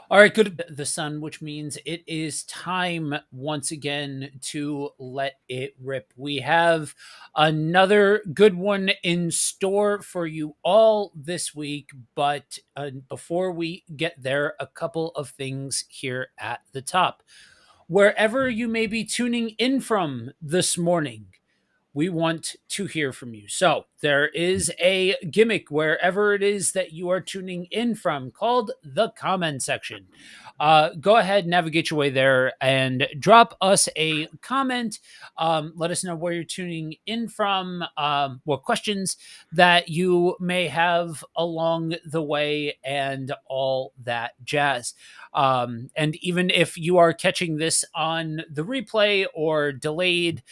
All right, good. The sun, which means it is time once again to let it rip. We have another good one in store for you all this week. But before we get there, a couple of things here at the top. Wherever you may be tuning in from this morning, we want to hear from you. So there is a gimmick wherever it is that you are tuning in from called the comment section. Go ahead, navigate your way there and drop us a comment. Let us know where you're tuning in from, what questions that you may have along the way, and all that jazz. And even if you are catching this on the replay or delayed,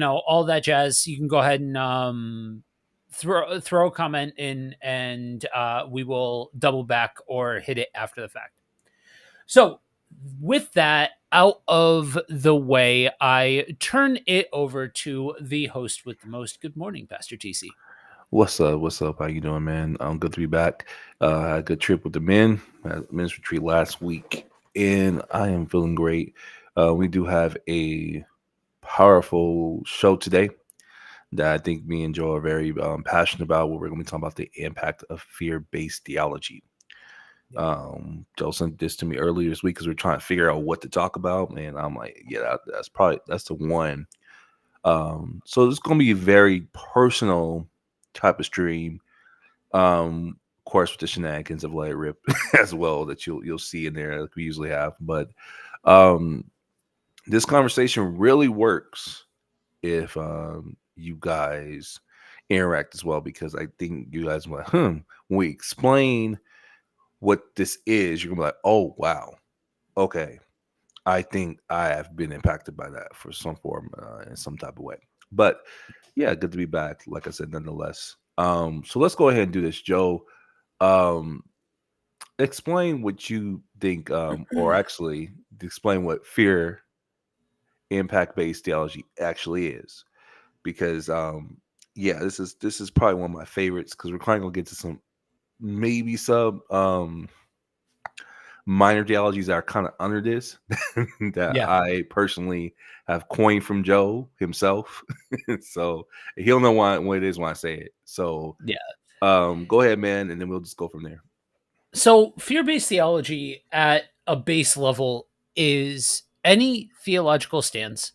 all that jazz, you can go ahead and throw a comment in, and we will double back or hit it after the fact. So with that out of the way, I turn it over to the host with the most. Good morning, Pastor TC. What's up? What's up? How you doing, man? Good to be back. Had a good trip with the men. Had a men's retreat last week, and I am feeling great. We do have a powerful show today that I think me and Joe are very passionate about. What we're going to be talking about the impact of fear-based theology. Yeah. Joe sent this to me earlier this week because we're trying to figure out what to talk about, and I'm like, yeah, that's the one. So it's going to be a very personal type of stream. Of course, with the shenanigans of Let It Rip as well that you'll see in there like we usually have. But um, this conversation really works if you guys interact as well, because I think you guys will be like, when we explain what this is, you're gonna be like, oh wow, okay. I think I have been impacted by that for some form in some type of way. But yeah, good to be back. Like I said, nonetheless. So let's go ahead and do this, Joe. Um, Explain what you think, or actually explain what fear impact based theology actually is, because yeah, this is probably one of my favorites because we're kind of gonna get to some maybe sub minor theologies that are kind of under this that Yeah. I personally have coined from Joe himself. So he'll know what it is when I say it. So Yeah. go ahead, man, and then we'll just go from there. So fear-based theology at a base level is any theological stance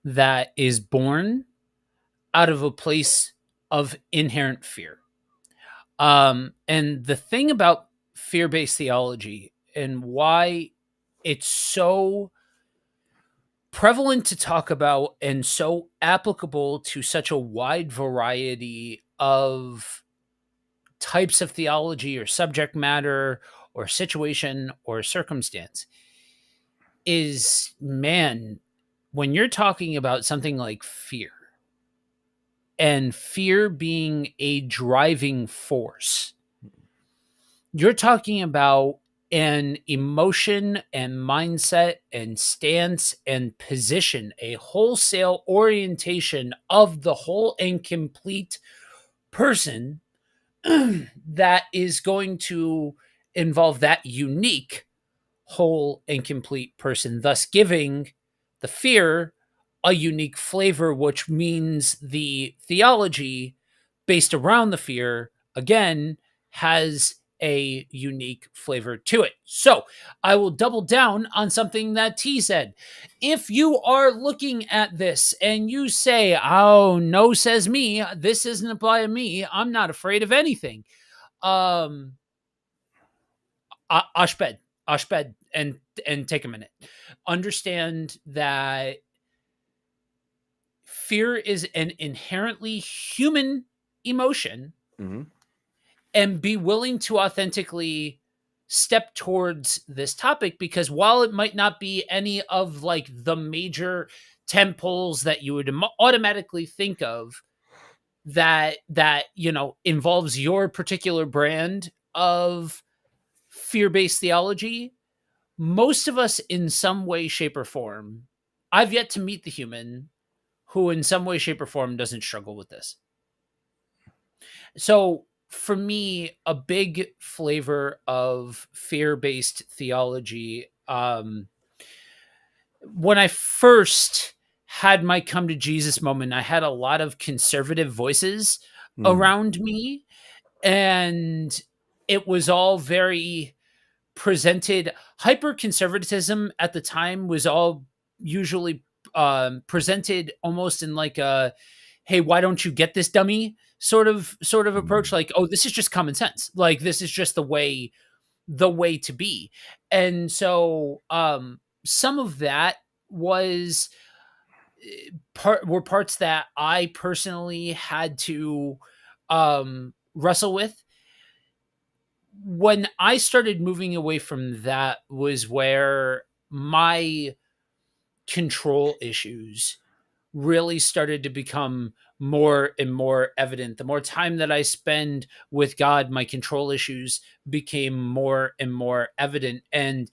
that is born out of a place of inherent fear. And the thing about fear-based theology and why it's so prevalent to talk about and so applicable to such a wide variety of types of theology or subject matter or situation or circumstance is, man, when you're talking about something like fear and fear being a driving force, you're talking about an emotion and mindset and stance and position, a wholesale orientation of the whole and complete person that is going to involve that unique whole and complete person, thus giving the fear a unique flavor, which means the theology based around the fear, again, has a unique flavor to it. So I will double down on something that T said. If you are looking at this and you say, oh, no, says me, this doesn't apply to me, I'm not afraid of anything. Um, Ashbed, Ashbed, and take a minute. Understand that fear is an inherently human emotion, Hmm. and be willing to authentically step towards this topic, because while it might not be any of like the major temples that you would automatically think of that involves your particular brand of fear-based theology, most of us in some way, shape, or form, I've yet to meet the human who in some way, shape, or form doesn't struggle with this. So for me, a big flavor of fear-based theology, when I first had my come to Jesus moment, I had a lot of conservative voices Mm, around me, and it was all very presented. Hyper conservatism at the time was all usually presented almost in like a, hey, why don't you get this, dummy, sort of approach, mm, like, oh, this is just common sense, like this is just the way to be. And so some of that was were parts that I personally had to wrestle with. When I started moving away from that was where my control issues really started to become more and more evident. The more time that I spend with God, my control issues became more and more evident. And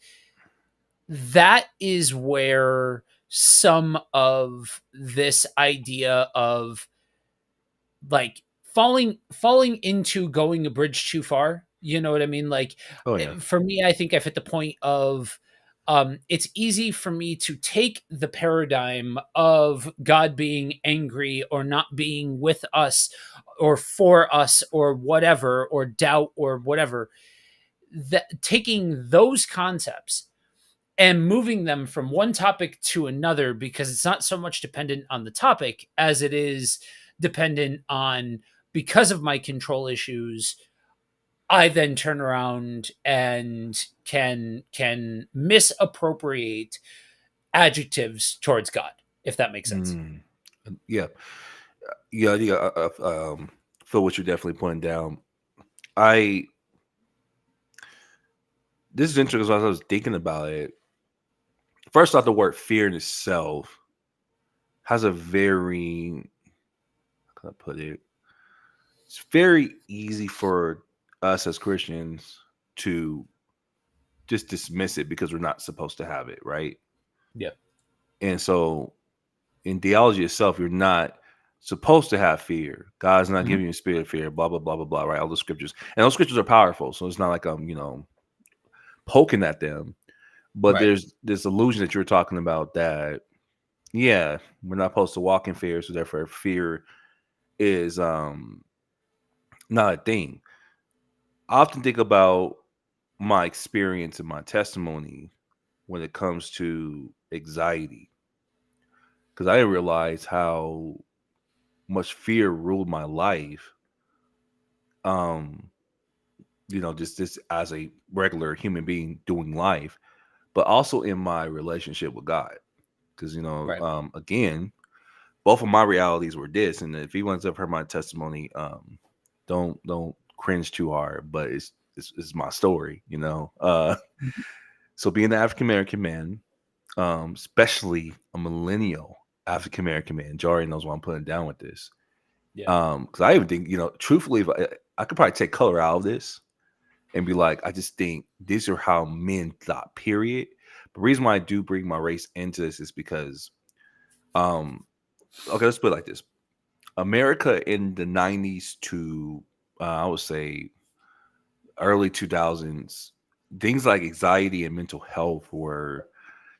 that is where some of this idea of like falling into going a bridge too far, you know what I mean? Like, oh yeah. for me, I think I've hit the point of it's easy for me to take the paradigm of God being angry or not being with us or for us or whatever, or doubt or whatever, that taking those concepts and moving them from one topic to another, because it's not so much dependent on the topic as it is dependent on, because of my control issues, I then turn around and can misappropriate adjectives towards God, if that makes sense. Mm, yeah. Yeah, yeah. Feel what you're definitely putting down. I This is interesting because as I was thinking about it. First off, the word fear in itself has a very, how can I put it? It's very easy for us as Christians to just dismiss it because we're not supposed to have it, right? Yeah. And so in theology itself, you're not supposed to have fear. God's not Mhm. giving you a spirit of fear, blah, blah, blah, blah, blah, right? All the scriptures. And those scriptures are powerful. So it's not like I'm, poking at them. But Right. there's this illusion that you're talking about that, yeah, we're not supposed to walk in fear. So therefore fear is not a thing. I often think about my experience and my testimony when it comes to anxiety because I didn't realize how much fear ruled my life. Um, just as a regular human being doing life, but also in my relationship with God. Because Right. again, both of my realities were this, and if anyone's ever heard my testimony, don't cringe too hard, but it's my story. Mhm. So being an African American man, especially a millennial African American man, Jari knows what I'm putting down with this. Yeah. Because I even think, truthfully, if I could probably take color out of this and be like, I just think these are how men thought, period. The reason why I do bring my race into this is because, um, okay, let's put it like this. America in the 90s to, I would say, early 2000s, things like anxiety and mental health were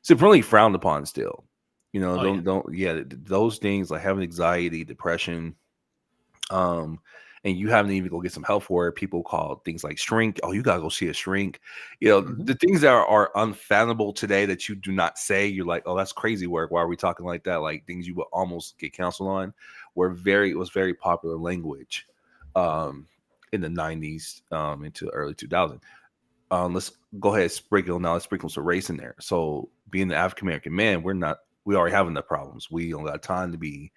supremely frowned upon still. Oh yeah. Yeah, those things like having anxiety, depression, um, and you haven't even go get some help for it. People call things like shrink. Oh, you gotta go see a shrink. Mhm. The things that are unfathomable today that you do not say. You're like, oh, that's crazy work. Why are we talking like that? Like things you would almost get counseled on. It was very popular language, um, in the '90s, into early 2000s. Let's go ahead and sprinkle now. Let's sprinkle some race in there. So being the African American man, we already having the problems. We don't got time to be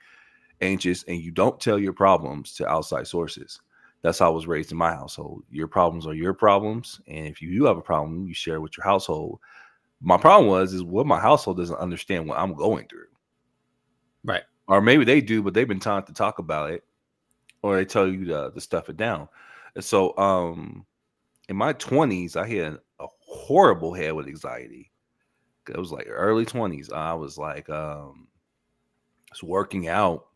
anxious, and you don't tell your problems to outside sources. That's how I was raised in my household. Your problems are your problems, and if you do have a problem, you share with your household. My problem is what my household doesn't understand what I'm going through, Right. or maybe they do, but they've been taught to talk about it, or they tell you to stuff it down. And so, in my 20s, I had a horrible head with anxiety. It was like early 20s. I was like, was working out,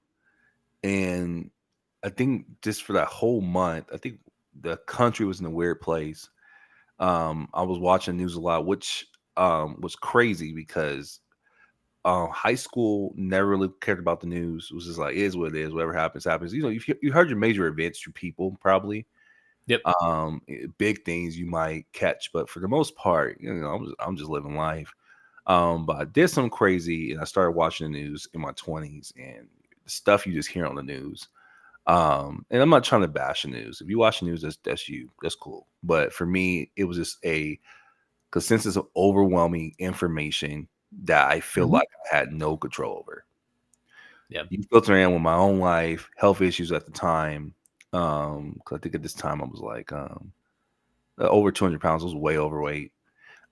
and I think just for that whole month, I think. the country was in a weird place. I was watching the news a lot, which was crazy because high school never really cared about the news. It was just like, it is what it is. Whatever happens, happens. You know, you heard your major events through people, probably. Yep. Big things you might catch, but for the most part, you know, I'm just living life. But I did something crazy, and I started watching the news in my 20s, and the stuff you just hear on the news. And I'm not trying to bash the news. If you watch the news, that's you. That's cool. But for me, it was just a consensus of overwhelming information that I feel Mhm. like I had no control over. Yep. You filter in with my own life, health issues at the time. 'Cause I think at this time I was like over 200 pounds. I was way overweight.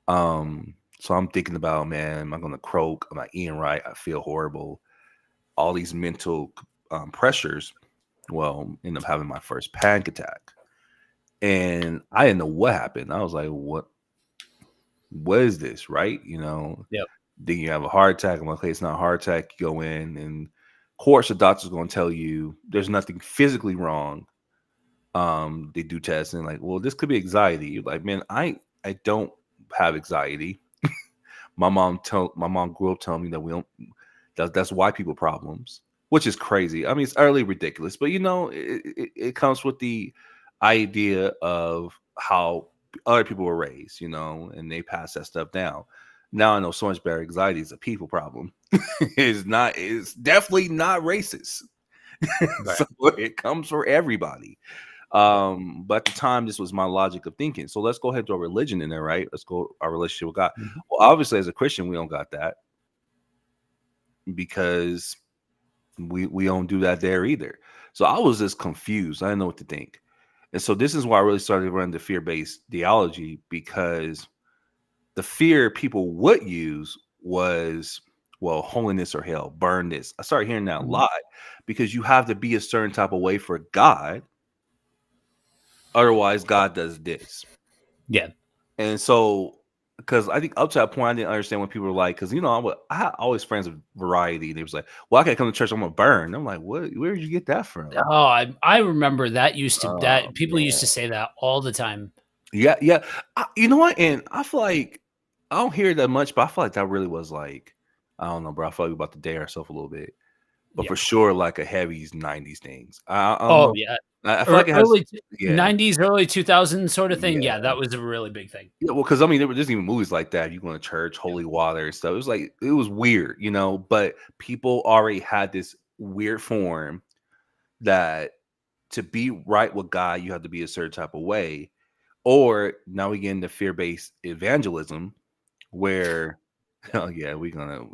So I'm thinking about, man, am I gonna croak? Am I eating right? I feel horrible. All these mental pressures. Well, end up having my first panic attack. And I didn't know what happened. I was like, what is this? Right? You know, Yep. then you have a heart attack. I'm like, okay, it's not a heart attack. You go in, and of course the doctor's gonna tell you there's nothing physically wrong. They do tests and like, well, this could be anxiety. You're like, man, I don't have anxiety. My mom grew up telling me that we don't that's white people problems, which is crazy. I mean, it's utterly ridiculous, but you know, it comes with the idea of how other people were raised, you know, and they pass that stuff down. Now I know so much better. Anxiety is a people problem. It's definitely not racist. Right. So it comes for everybody. Yep. But at the time, this was my logic of thinking. So let's go ahead to our religion in there, right? Let's go our relationship with God. Mhm. Well, obviously, as a Christian, we don't got that because we don't do that there either. So I was just confused. I didn't know what to think. And so this is why I really started running the fear-based theology, because the fear people would use was, well, holiness or hell, burn this. I started hearing that a Mhm. lot because you have to be a certain type of way for God. Otherwise, God does this. Yeah. And so, because I think up to that point, I didn't understand when people were like, because you know, I had always friends of variety. They was like, "Well, I can't come to church. I'm gonna burn." I'm like, "What? Where did you get that from?" Oh, I remember Oh that people used to man, say that all the time. yeah, yeah. You know what? And I feel like I don't hear it that much, but I feel like that really was like, I don't know, bro. I feel like we about to date ourselves a little bit, but Yeah. for sure, like a heavy '90s things. I don't Oh, know. yeah. I feel like it has, Early yeah, 90s, early 2000s sort of thing. Yeah, yeah. that was a really big thing. Yeah, well, because I mean, there were just even movies like that. You go to church, Yep. holy water and stuff. It was like it was weird, you know. But people already had this weird form that to be right with God, you have to be a certain type of way. Or now we get into fear-based evangelism, where oh yeah, we gonna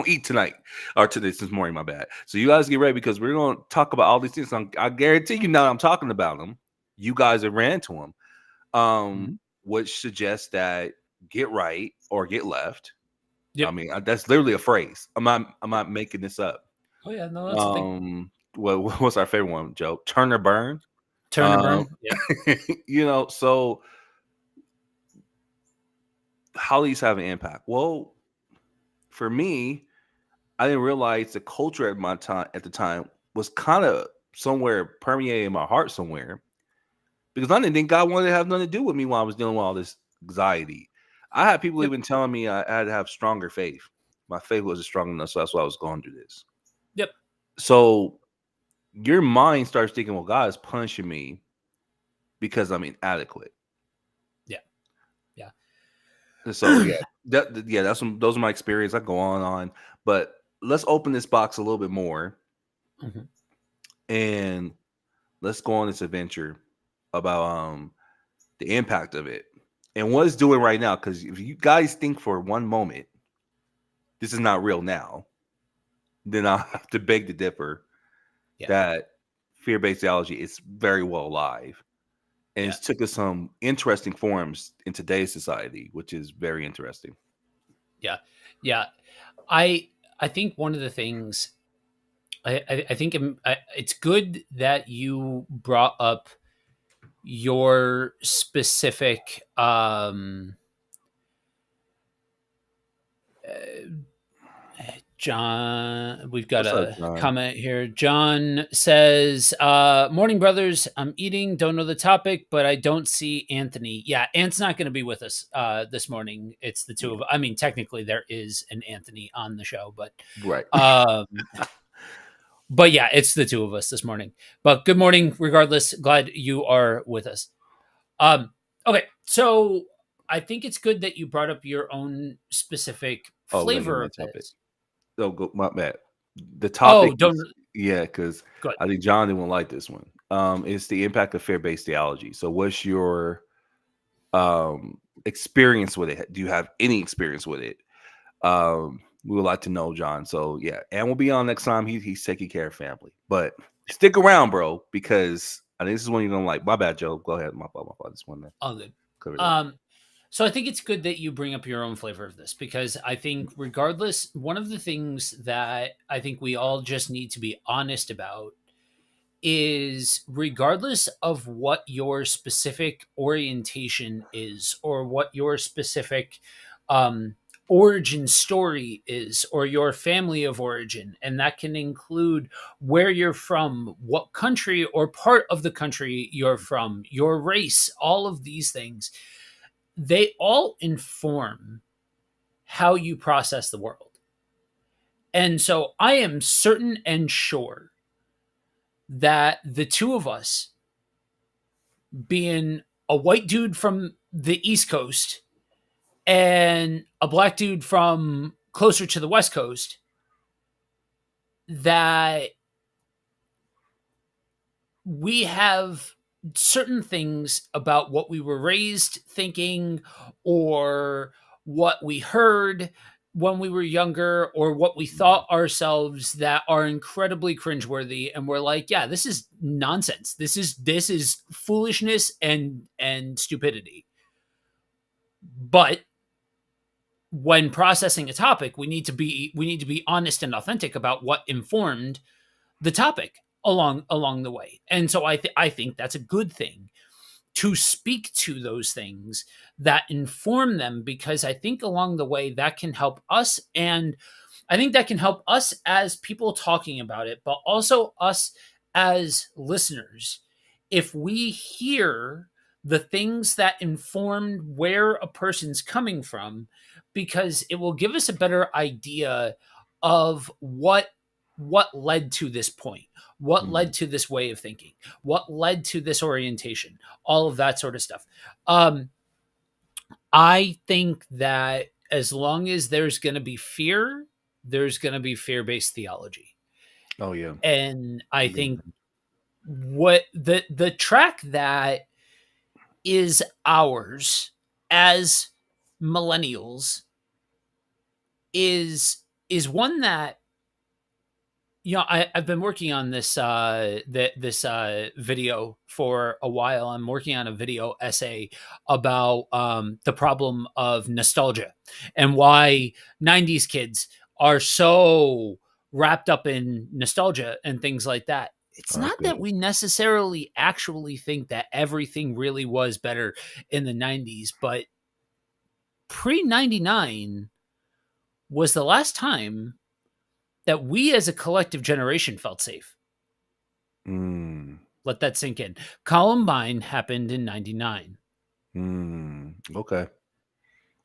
eat tonight or today this morning. My bad. So you guys get ready because we're gonna talk about all these things. I guarantee you now I'm talking about them. You guys have ran to them, Mhm. which suggests that get right or get left. I Yep. mean, that's literally a phrase. I'm not making this up. Oh, yeah, no, that's a thing. What's our favorite one, Joe? Turn or burn. Turn to Um, burn. Yep. you know, so how these have an impact? Well, for me, I didn't realize the culture at the time was kind of somewhere permeating my heart somewhere, because I didn't think God wanted to have nothing to do with me while I was dealing with all this anxiety. I had people Yep. even telling me I had to have stronger faith. My faith wasn't strong enough, so that's why I was going through this. Yep. So your mind starts thinking, well, God is punishing me because I'm inadequate. Yeah. Yeah. And so yeah, yeah, those are my experience. I go on and on, but let's open this box a little bit more Mhm. and let's go on this adventure about the impact of it and what it's doing right now. Because if you guys think for one moment this is not real now, then I'll have to beg to differ Yeah. that fear-based theology is very well alive. And Yeah. it's took us some interesting forms in today's society, which is very interesting. Yeah. Yeah. I I think one of the things I think it's good that you brought up your specific John, we've got What's up, a John? comment here. John says, "Morning, brothers. I'm eating. Don't know the topic, but I don't see Anthony. Yeah, Ant's not going to be with us this morning. It's the two Yeah, of. I mean, technically, there is an Anthony on the show, right. um, but yeah, it's the two of us this morning. But good morning, regardless. Glad you are with us. Um, okay, so I think it's good that you brought up your own specific Oh, we're gonna get flavor my of topic. this. Oh, go my bad. The Oh, topic don't is yeah, because good. I think John didn't like this one. It's the impact of fear-based theology. So, what's your experience with it? Do you have any experience with it? We would like to know, John. So, yeah, and we'll be on next time. He's taking care of family, but stick around, bro, because I think this is one you're gonna like. My bad, Joe. Go ahead. My fault. My fault. Just want to All good. cover it up. Um, so I think it's good that you bring up your own flavor of this because I think, regardless, one of the things that I think we all just need to be honest about is, regardless of what your specific orientation is or what your specific um, origin story is or your family of origin, and that can include where you're from, what country or part of the country you're from, your race, all of these things, they all inform how you process the world. And so I am certain and sure that the two of us, being a white dude from the East Coast and a black dude from closer to the West Coast, that we have certain things about what we were raised thinking or what we heard when we were younger or what we Mhm. thought ourselves that are incredibly cringeworthy, and we're like, yeah, this is nonsense, this is foolishness and stupidity. But when processing a topic, we need to be honest and authentic about what informed the topic along the way. And so I think that's a good thing, to speak to those things that inform them, because I think along the way that can help us, and I think that can help us as people talking about it, but also us as listeners. If we hear the things that informed where a person's coming from, because it will give us a better idea of what led to this point, what Mhm. led to this way of thinking, what led to this orientation, all of that sort of stuff. Um, I think that as long as there's going to be fear, there's going to be fear-based theology. Oh yeah. And I Agree. think what the track that is ours as millennials is one that, I've been working on this video for a while. I'm working on a video essay about the problem of nostalgia and why '90s kids are so wrapped up in nostalgia and things like that. It's Oh, that's not that good. we necessarily actually think that everything really was better in the '90s, but pre '99 was the last time that we as a collective generation felt safe. Mm. Let that sink in. Columbine happened in '99. Mm. Okay.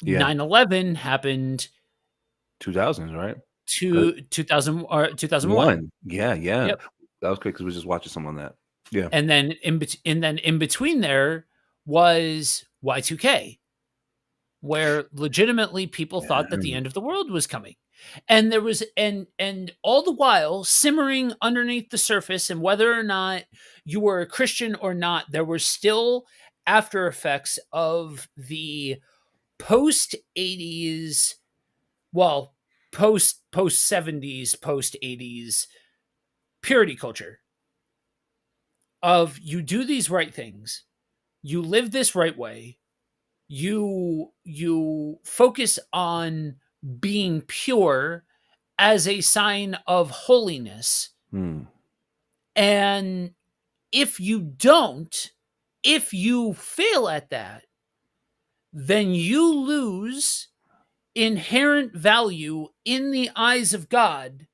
Yeah. 9/11 happened 2000s, right? Uh, to 2000 or 2001. 1. Yeah, yeah. Yep. That was quick because we were just watching some on that. Yeah. And then in between there was Y2K, where legitimately people thought that the Yeah. end of the world was coming. And there was and all the while, simmering underneath the surface, and whether or not you were a Christian or not, there were still after effects of the post 80s, well, post 70s, post 80s purity culture of, you do these right things, you live this right way, you focus on being pure as a sign of holiness. Mm. And if you don't, if you fail at that, then you lose inherent value in the eyes of God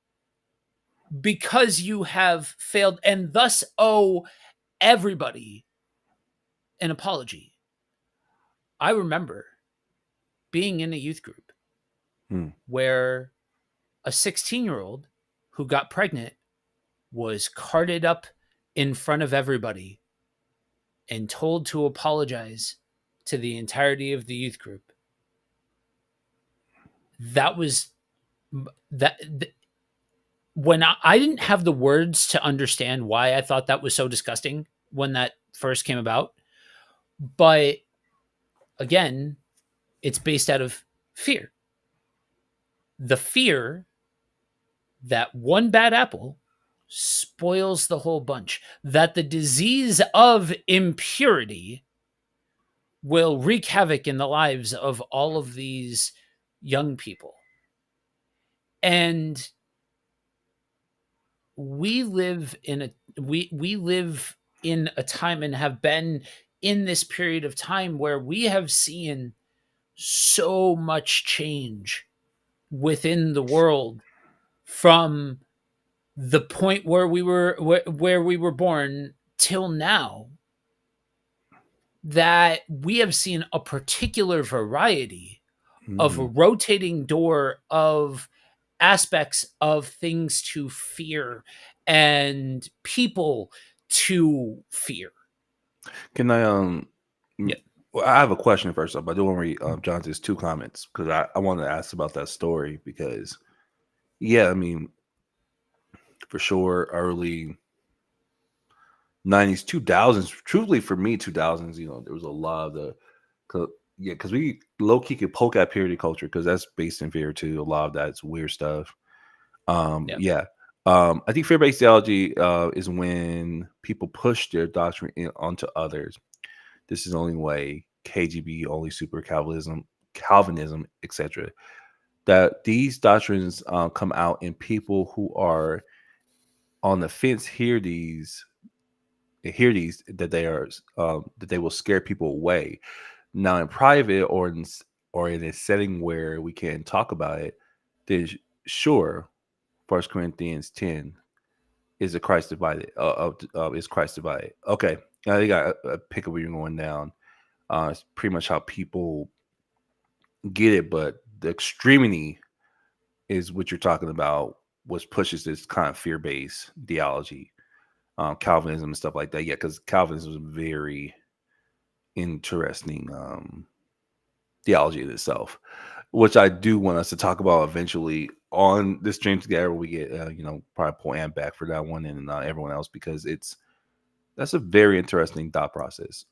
because you have failed and thus owe everybody an apology. I remember being in a youth group Hmm. where a 16-year-old who got pregnant was carted up in front of everybody and told to apologize to the entirety of the youth group. That was that when I didn't have the words to understand why I thought that was so disgusting when that first came about. But again, it's based out of fear. The fear that one bad apple spoils the whole bunch, that the disease of impurity will wreak havoc in the lives of all of these young people. And we live in a we live in a time and have been in this period of time where we have seen so much change within the world from the point where we were born till now, that we have seen a particular variety of a Hmm. rotating door of aspects of things to fear and people to fear. Can I Yeah. well, I have a question first up. I do want to read Jonathan's two comments because I wanted to ask about that story because yeah, I mean for sure early 90s, 2000s. Truthfully, for me, 2000s, there was a lot of the, yeah, because we low key could poke at purity culture because that's based in fear too. A lot of that's weird stuff. Yeah. Yeah. I think fear-based theology is when people push their doctrine onto others. This is the only way. KGB, only super Calvinism, etc. That these doctrines come out, and people who are on the fence hear these that they will scare people away. Now, in private or in a setting where we can talk about it, then sure, First Corinthians 10 is a Christ divided. Is Christ divided? Okay, I think I pick up where you're going down. It's pretty much how people get it, but the extremity is what you're talking about, which pushes this kind of fear based theology, Calvinism and stuff like that. Yeah, because Calvinism is very interesting theology in itself, which I do want us to talk about eventually on this stream together. We get, probably pull Ann back for that one and everyone else because that's a very interesting thought process.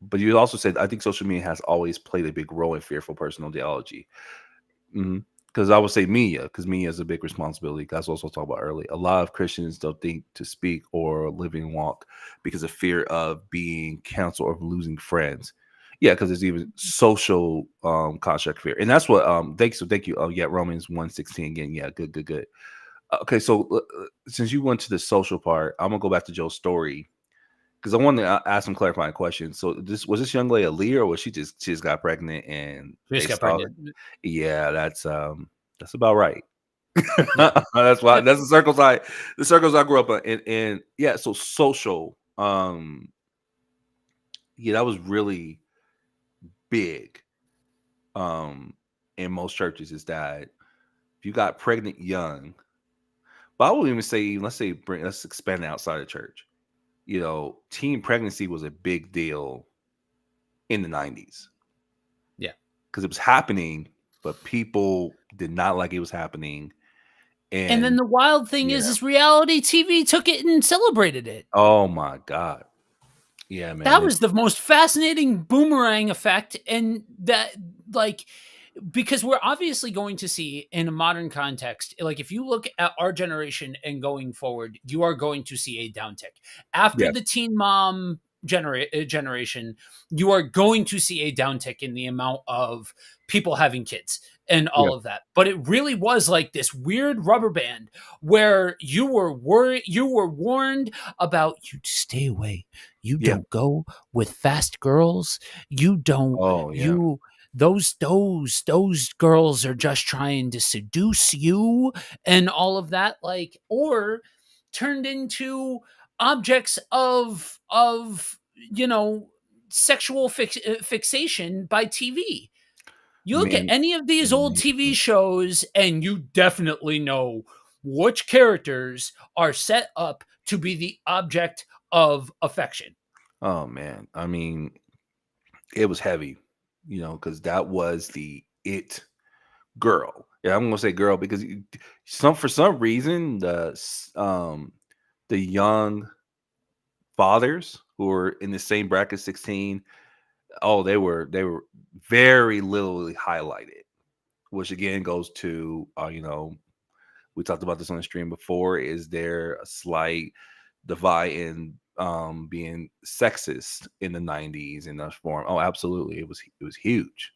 But you also said I think social media has always played a big role in fearful personal theology. Because I would say media, because media is a big responsibility. That's also talked about earlier. A lot of Christians don't think to speak or live and walk because of fear of being canceled or losing friends. Yeah, because there's even social construct fear, and that's what. Thank you. Oh yeah, Romans 1:16 again. Yeah, good. Okay, so since you went to the social part, I'm gonna go back to Joe's story because I wanted to ask some clarifying questions. So this young lady a leader, or was she just got pregnant and We they just got saw? pregnant. Yeah, that's about right. Yeah. Yep. That's the circles I grew up in, and yeah, so social, yeah, that was really big, um, in most churches is that if you got pregnant young, but I wouldn't even say let's expand it outside of church. Teen pregnancy was a big deal in the 90s Yeah. because it was happening, but people did not like it was happening, And then and the wild thing yeah, is reality TV took it and celebrated it. oh my god, yeah, man, That was the most fascinating boomerang effect. And that, like, because we're obviously going to see in a modern context, like if you look at our generation and going forward, you are going to see a downtick after yeah, the teen mom generation. You are going to see a downtick in the amount of people having kids and yeah, all of that. But it really was like this weird rubber band where you were worried, you were warned about, you stay away, you yeah. don't go with fast girls, you don't Oh yeah. you those girls are just trying to seduce you and all of that, like, or turned into objects of sexual fixation by TV. You look at Man, any of these old man, TV shows, and you definitely know which characters are set up to be the object of affection. oh man, I mean, it was heavy, because that was the it girl. Yeah, I'm gonna say girl because for some reason the young fathers who were in the same bracket 16, oh, they were very literally highlighted, which again goes to we talked about this on the stream before. Is there a slight divide in being sexist in the 90s in that form? Oh, absolutely. It was huge.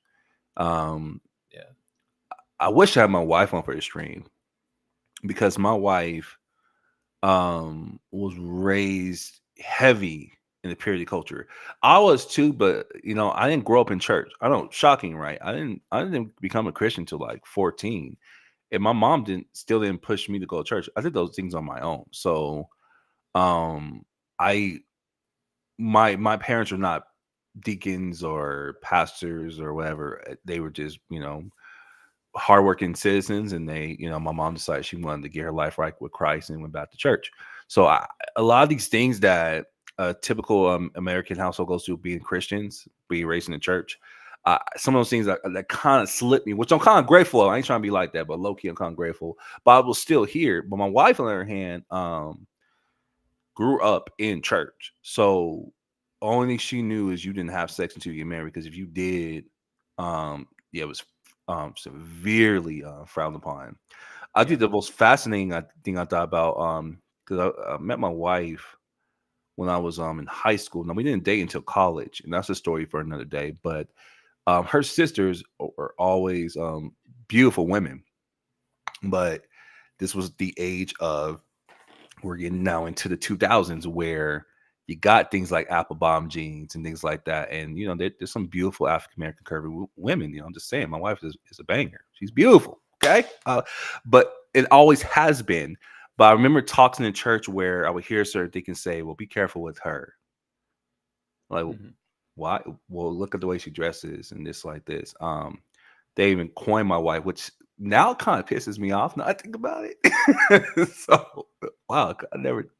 Um Yeah. I wish I had my wife on for the stream because my wife was raised heavy in the purity culture. I was too, but I didn't grow up in church. I don't shocking, right? I didn't become a Christian till like 14. And my mom didn't push me to go to church. I did those things on my own. So um I my parents were not deacons or pastors or whatever. They were just, hardworking citizens, and my mom decided she wanted to get her life right with Christ and went back to church. So a lot of these things that a typical American household goes through, being Christians, being raised in the church, some of those things that kind of slipped me, which I'm kind of grateful of. I ain't trying to be like that, but low key I'm kind of grateful. But I was still here. But my wife, on the other hand, grew up in church, so only thing she knew is you didn't have sex until you get married, because if you did, yeah, it was severely frowned upon. I Yeah. think the most fascinating thing I thought about, because I met my wife when I was in high school. Now we didn't date until college, and that's a story for another day. But her sisters were always beautiful women, but this was the age of, we're getting now into the 2000s, where you got things like apple bomb jeans and things like that. And there's some beautiful African American curvy women. I'm just saying, my wife is a banger. She's beautiful. Okay. But it always has been. But I remember talks in the church where I would hear certain things and say, well, be careful with her. Like, Mhm. why? Well, look at the way she dresses and this, like this. They even coined my wife, which now kind of pisses me off. Now I think about it. So, wow, I never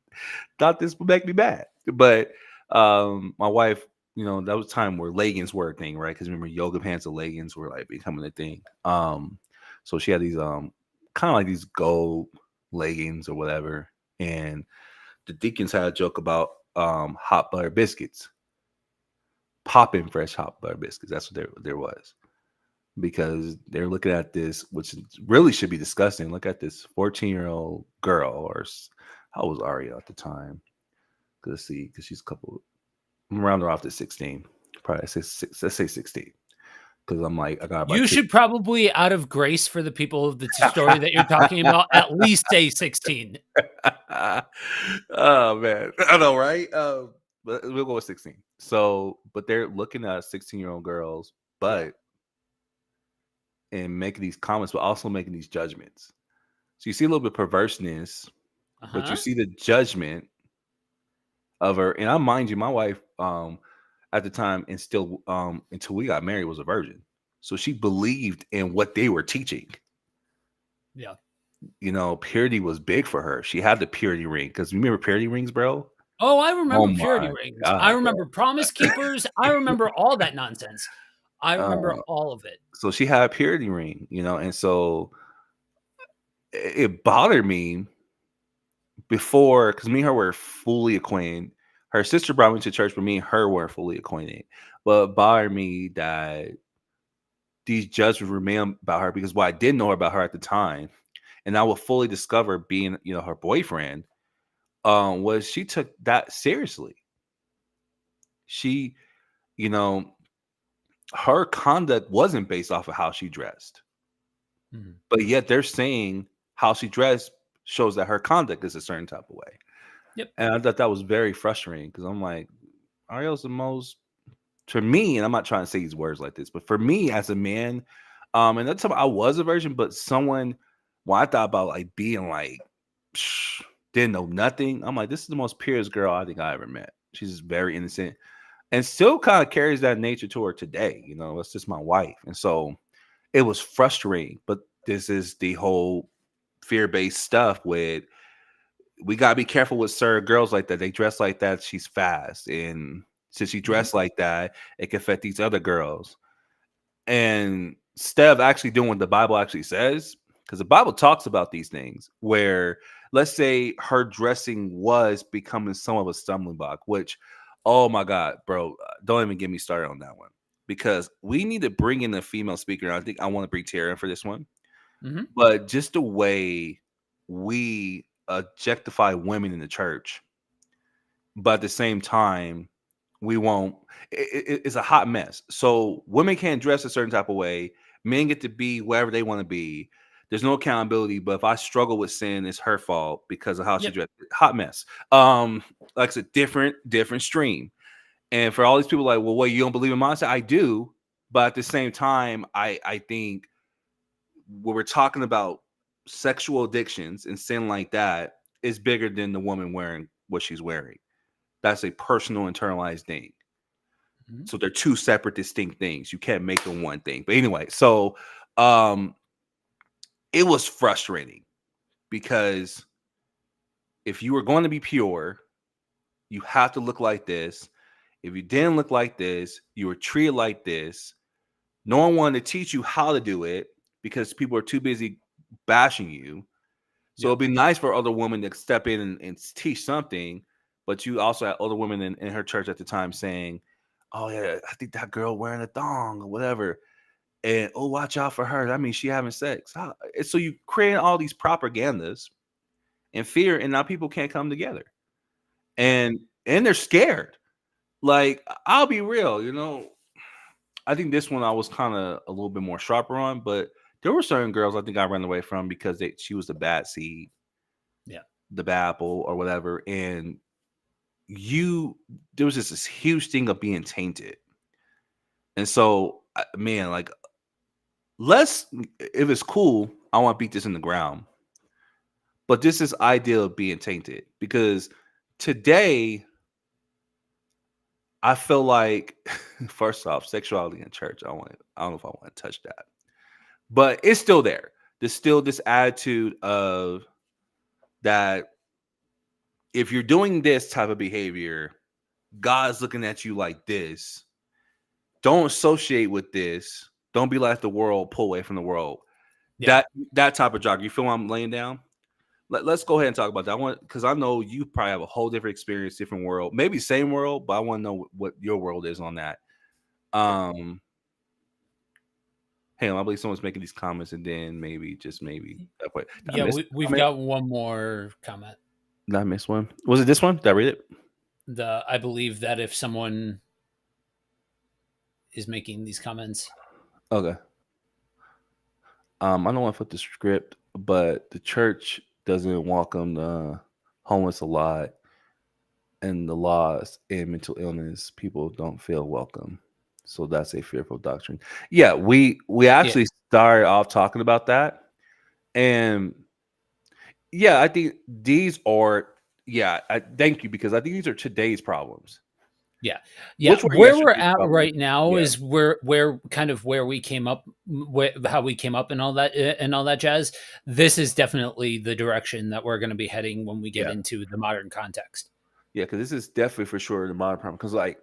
thought this would make me mad. But my wife, that was a time where leggings were a thing, right? Because remember, yoga pants and leggings were like becoming a thing. So she had these kind of like these gold leggings or whatever. And the deacons had a joke about hot butter biscuits, popping fresh hot butter biscuits. That's what there was. Because they're looking at this, which really should be disgusting. Look at this 14-year-old girl, or how old was Aria at the time? Let's see, because she's a couple. I'm rounding her off to 16. Probably let's say 16. Because I'm like, I got about You two. should probably, out of grace for the people of the story that you're talking about, at least say 16. Oh man, I know, right? But we'll go with 16. So, but they're looking at 16-year-old girls, Yeah. but and making these comments, but also making these judgments. So you see a little bit of perverseness, but you Uh-huh. see the judgment of her. And I mind you, my wife, at the time, and still until we got married, was a virgin. So she believed in what they were teaching. Yeah. Purity was big for her. She had the purity ring, because remember purity rings, bro. Oh, I Oh remember purity my rings. I god, bro. remember Promise Keepers. I remember all that nonsense. I remember Uh, all of it. so she had a purity ring, and so it bothered me before, because me and her were fully acquainted. Her sister brought me to church, but me and her weren't fully acquainted. But it bothered me that these judgments remain about her, because what I didn't know about her at the time, and I will fully discover being, her boyfriend, was she took that seriously. She, you know, her conduct wasn't based off of how she dressed, Mhm. but yet they're saying how she dressed shows that her conduct is a certain type of way. Yep. And I thought that was very frustrating, because I'm like, Ariel's the most for me, and I'm not trying to say these words like this, but for me as a man, and that's something I was a virgin, but someone when I thought about like being like didn't know nothing, I'm like, this is the most purest girl I think I ever met. She's very innocent and still kind of carries that nature to her today. You know, that's just my wife. And so it was frustrating, but this is the whole fear-based stuff with we gotta be careful with certain girls like that. They dress like that, she's fast. And since she Mhm. dressed like that, it can affect these other girls. And instead of actually doing what the Bible actually says, because the Bible talks about these things, where let's say her dressing was becoming some of a stumbling block, which, oh my God, bro, don't even get me started on that one. Because we need to bring in a female speaker. I think I want to bring Tara in for this one. Mhm. But just the way we objectify women in the church, but at the same time, we won't. It's a hot mess. So women can't dress a certain type of way. Men get to be wherever they want to be. There's no accountability. But if I struggle with sin, it's her fault because of how she Yep. dressed. Hot mess. Like it's a different stream. And for all these people, like, well, what, you don't believe in mindset? I do, but at the same time, I think when we're talking about sexual addictions and sin like that, is bigger than the woman wearing what she's wearing. That's a personal internalized thing. Mhm. So they're two separate, distinct things. You can't make them one thing. But anyway, so um it was frustrating because if you were going to be pure, you have to look like this. If you didn't look like this, you were treated like this. No one wanted to teach you how to do it because people are too busy bashing you. So Yep. it'd be nice for other women to step in and teach something, but you also had other women in her church at the time saying, "Oh yeah, I think that girl wearing a thong or whatever," and oh, watch out for her. That means she having sex. And so you create all these propagandas and fear, and now people can't come together, Yep. and they're scared. Like I'll be real, you know. I think this one I was kind of a little bit more sharper on, but there were certain girls I think I ran away from because she was the bad seed, Yeah. the bad apple, or whatever, and you there was just this huge thing of being tainted. And so, man, like let's if it's cool, I want to beat this in the ground. But this is ideal of being tainted because today I feel like first off, sexuality in church. I don't know if I want to touch that, but it's still there. There's still this attitude of that if you're doing this type of behavior, God's looking at you like this. Don't associate with this. Don't be like the world. Pull away from the world. Yeah. That type of jog. You feel what I'm laying down? Let's go ahead and talk about that. I want because I know you probably have a whole different experience, different world, maybe same world, but I want to know what your world is on that. Um, Hang on, I believe someone's making these comments, and then maybe just maybe. Wait, did I Yeah. miss? We've got one more comment. Did I miss one? Was it this one? Did I read it? I believe that if someone is making these comments, Okay. I don't want to put the script, but the church doesn't welcome the homeless a lot, and the laws and mental illness people don't feel welcome. So that's a fearful doctrine. Yeah, we yeah, actually started off talking about that, and yeah, I think these are yeah. I thank you because I think these are today's problems. yeah, yeah. Which were Where we're yesterday's at problems. right now Yeah, is where kind of where we came up, how we came up, and all that jazz. This is definitely the direction that we're going to be heading when we get yeah, into the modern context. yeah. Because this is definitely for sure the modern problem. Because like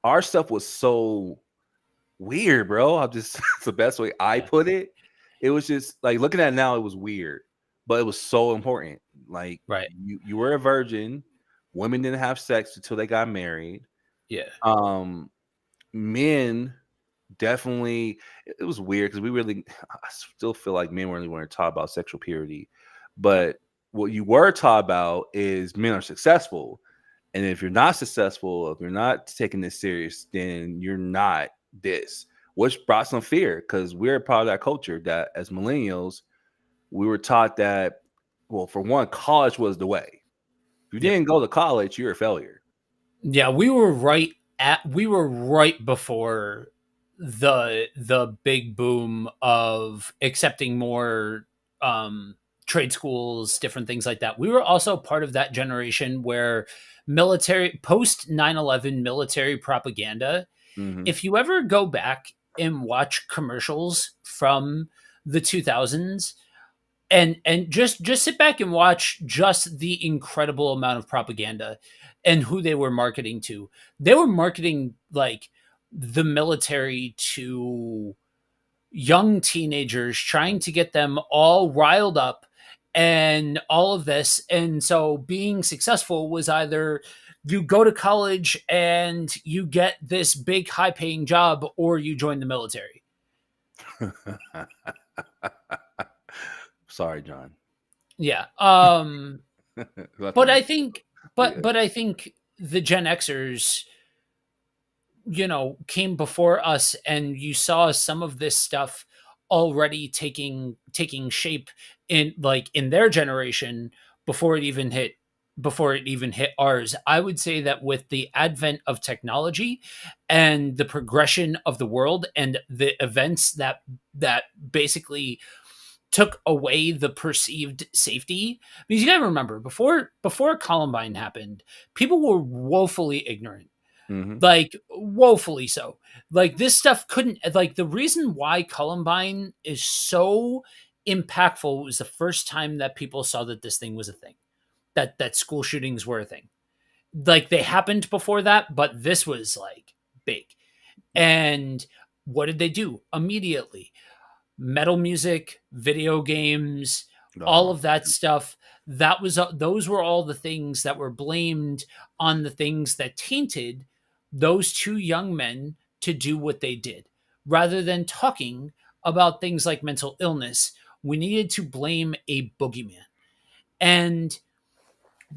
our stuff was so weird, bro. I'll just it's the best way I Yeah. put it. It was just like looking at it now, it was weird, but it was so important. Like Right. you were a virgin. Women didn't have sex until they got married. Yeah. Um, Men definitely. It was weird because we really, I still feel like men really weren't taught about sexual purity, Yep. but what you were taught about is men are successful, and if you're not successful, if you're not taking this serious, then you're not this, which brought some fear because we're a part of that culture that as millennials, we were taught that, well, for one, college was the way. If you Yep. didn't go to college, you're a failure. Yeah. We were right we were right before the big boom of accepting more trade schools, different things like that. We were also part of that generation where military post 9/11 military propaganda, Mhm. if you ever go back and watch commercials from the 2000s, and just sit back and watch just the incredible amount of propaganda and who they were marketing to. They were marketing like the military to young teenagers, trying to get them all riled up and all of this. And so being successful was either you go to college and you get this big high paying job, or you join the military. Sorry, John. Yeah. Left But him. I think, Yeah. but I think the Gen Xers, came before us, and you saw some of this stuff already taking shape in their generation before it even hit ours. I would say that with the advent of technology and the progression of the world and the events that basically took away the perceived safety, because you got to remember, before Columbine happened, people were woefully ignorant, Mhm. like woefully so. Like this stuff couldn't, like, the reason why Columbine is so impactful was the first time that people saw that this thing was a thing, that school shootings were a thing. Like they happened before that, but this was like big. And what did they do immediately? Metal music, video games, all Oh, of that stuff. That was those were all the things that were blamed on the things that tainted those two young men to do what they did. Rather than talking about things like mental illness, we needed to blame a boogeyman. And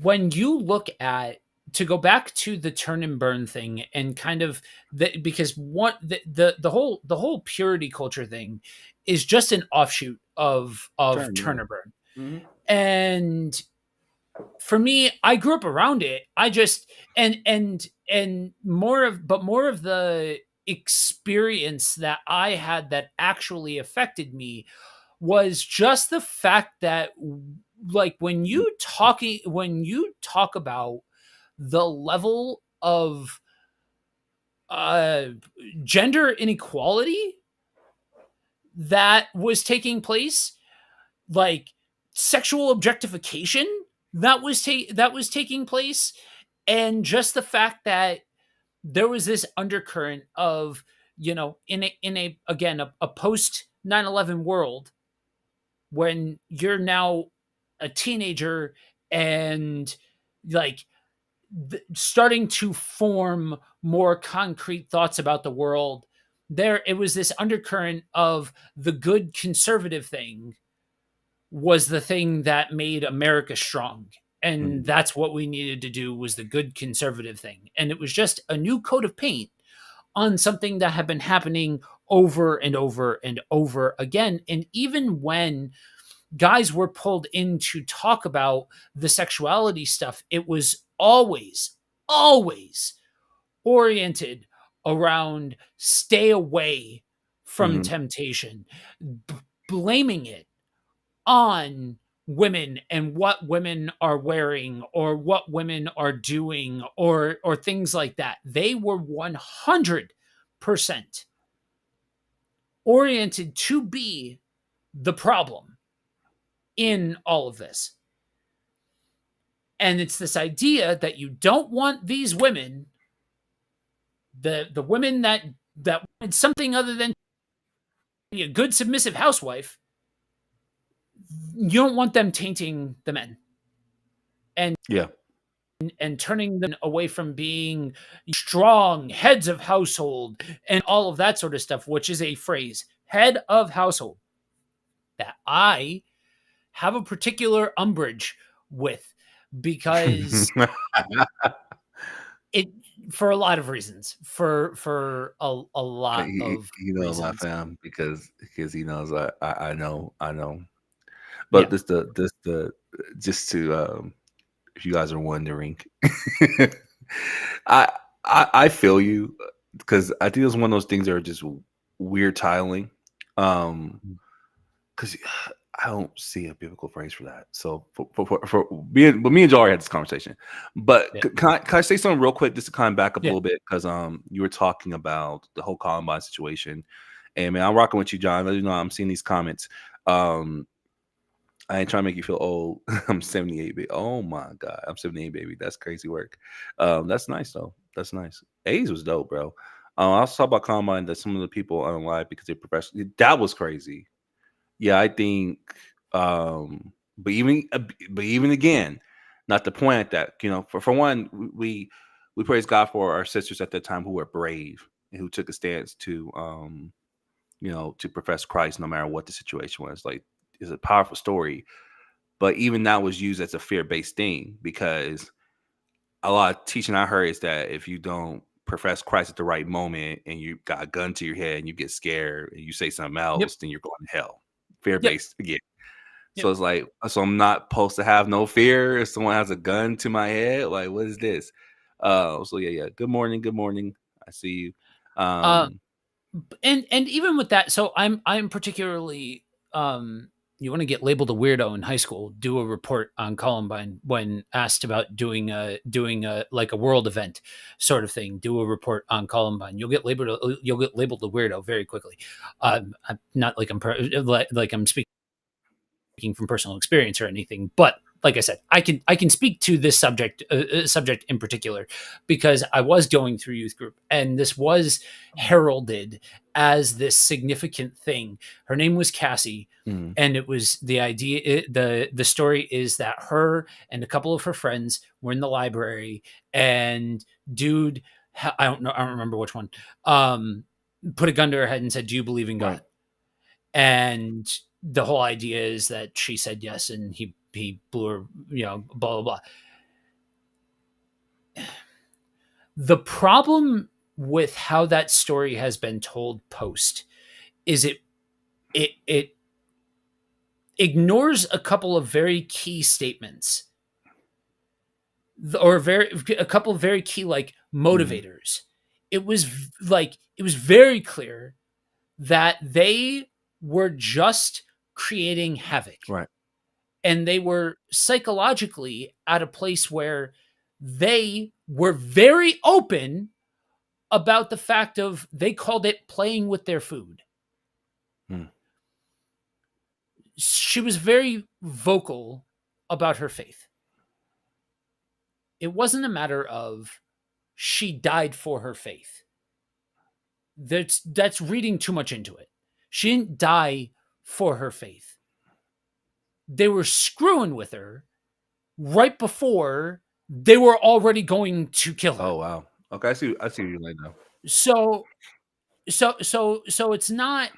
when you look at, to go back to the turn and burn thing, and kind of because what the whole purity culture thing is just an offshoot of turn, yeah. turn or burn. Mhm. And for me, I grew up around it. I just, and more of the experience that I had that actually affected me was just the fact that, like, when you talk about the level of uh gender inequality that was taking place, like sexual objectification that was taking place, and just the fact that there was this undercurrent of, in a again, a post 9/11 world, when you're now a teenager and, like, starting to form more concrete thoughts about the world. There it was this undercurrent of the good conservative thing was the thing that made America strong. And Mhm. that's what we needed to do, was the good conservative thing. And it was just a new coat of paint on something that had been happening over and over and over again. And even when guys were pulled in to talk about the sexuality stuff, it was always oriented around stay away from Mhm. temptation, blaming it on women and what women are wearing or what women are doing, or things like that. They were 100% oriented to be the problem in all of this. And it's this idea that you don't want these women, the women that wanted something other than be a good submissive housewife, you don't want them tainting the men and Yeah. turning them away from being strong heads of household and all of that sort of stuff, which is a phrase, head of household, that I have a particular umbrage with, because it, for a lot of reasons, for a lot of He knows I reasons. found because he knows I know. But Yeah. this the just to if you guys are wondering, I I feel you because I think it's one of those things that are just weird tiling. Because I don't see a biblical phrase for that. So but me and Joe already had this conversation. But Yeah. can I say something real quick just to kind of back up a Yeah. little bit? Because you were talking about the whole Columbine situation, and man, I'm rocking with you, John. You know, I'm seeing these comments. I ain't trying to make you feel old. I'm 78, baby. Oh my god, I'm 78, baby. That's crazy work. That's nice though. That's nice. A's was dope, bro. I also talk about Columbine that some of the people unalive because they're professional. That was crazy. Yeah, I think, but even again, not to point at that. You know, for one, we praise God for our sisters at that time who were brave and who took a stance to, to profess Christ no matter what the situation was. Like, it's a powerful story, but even that was used as a fear-based thing because a lot of teaching I heard is that if you don't profess Christ at the right moment and you got a gun to your head and you get scared and you say something Yep. else, then you're going to hell. Fear Yep. based again. So Yep. it's like, so I'm not supposed to have no fear if someone has a gun to my head. Like, what is this? So yeah. Good morning. Good morning. I see you. Uh, Um, and even with that, so I'm particularly you want to get labeled a weirdo in high school, do a report on Columbine when asked about doing a like a world event sort of thing. Do a report on Columbine. You'll get labeled a weirdo very quickly. I'm not like like I'm speaking from personal experience or anything, but like I said, I can speak to this subject in particular because I was going through youth group and this was heralded as this significant thing. Her name was Cassie, mm, and it was the idea. The story is that her and a couple of her friends were in the library, and dude, I don't know, I don't remember which one, put a gun to her head and said, "Do you believe in right. God?" And the whole idea is that she said yes, and he blew her, blah blah blah. The problem with how that story has been told post is it ignores a couple of very key statements, or very a couple of very key like Mm, motivators. It was very clear that they were just creating havoc, right. and they were psychologically at a place where they were very open about the fact of, they called it playing with their food. Mm, She was very vocal about her faith. It wasn't a matter of she died for her faith. That's reading too much into it. She didn't die for her faith. They were screwing with her right before they were already going to kill her. oh wow. Okay, I see what you're like now. So so it's not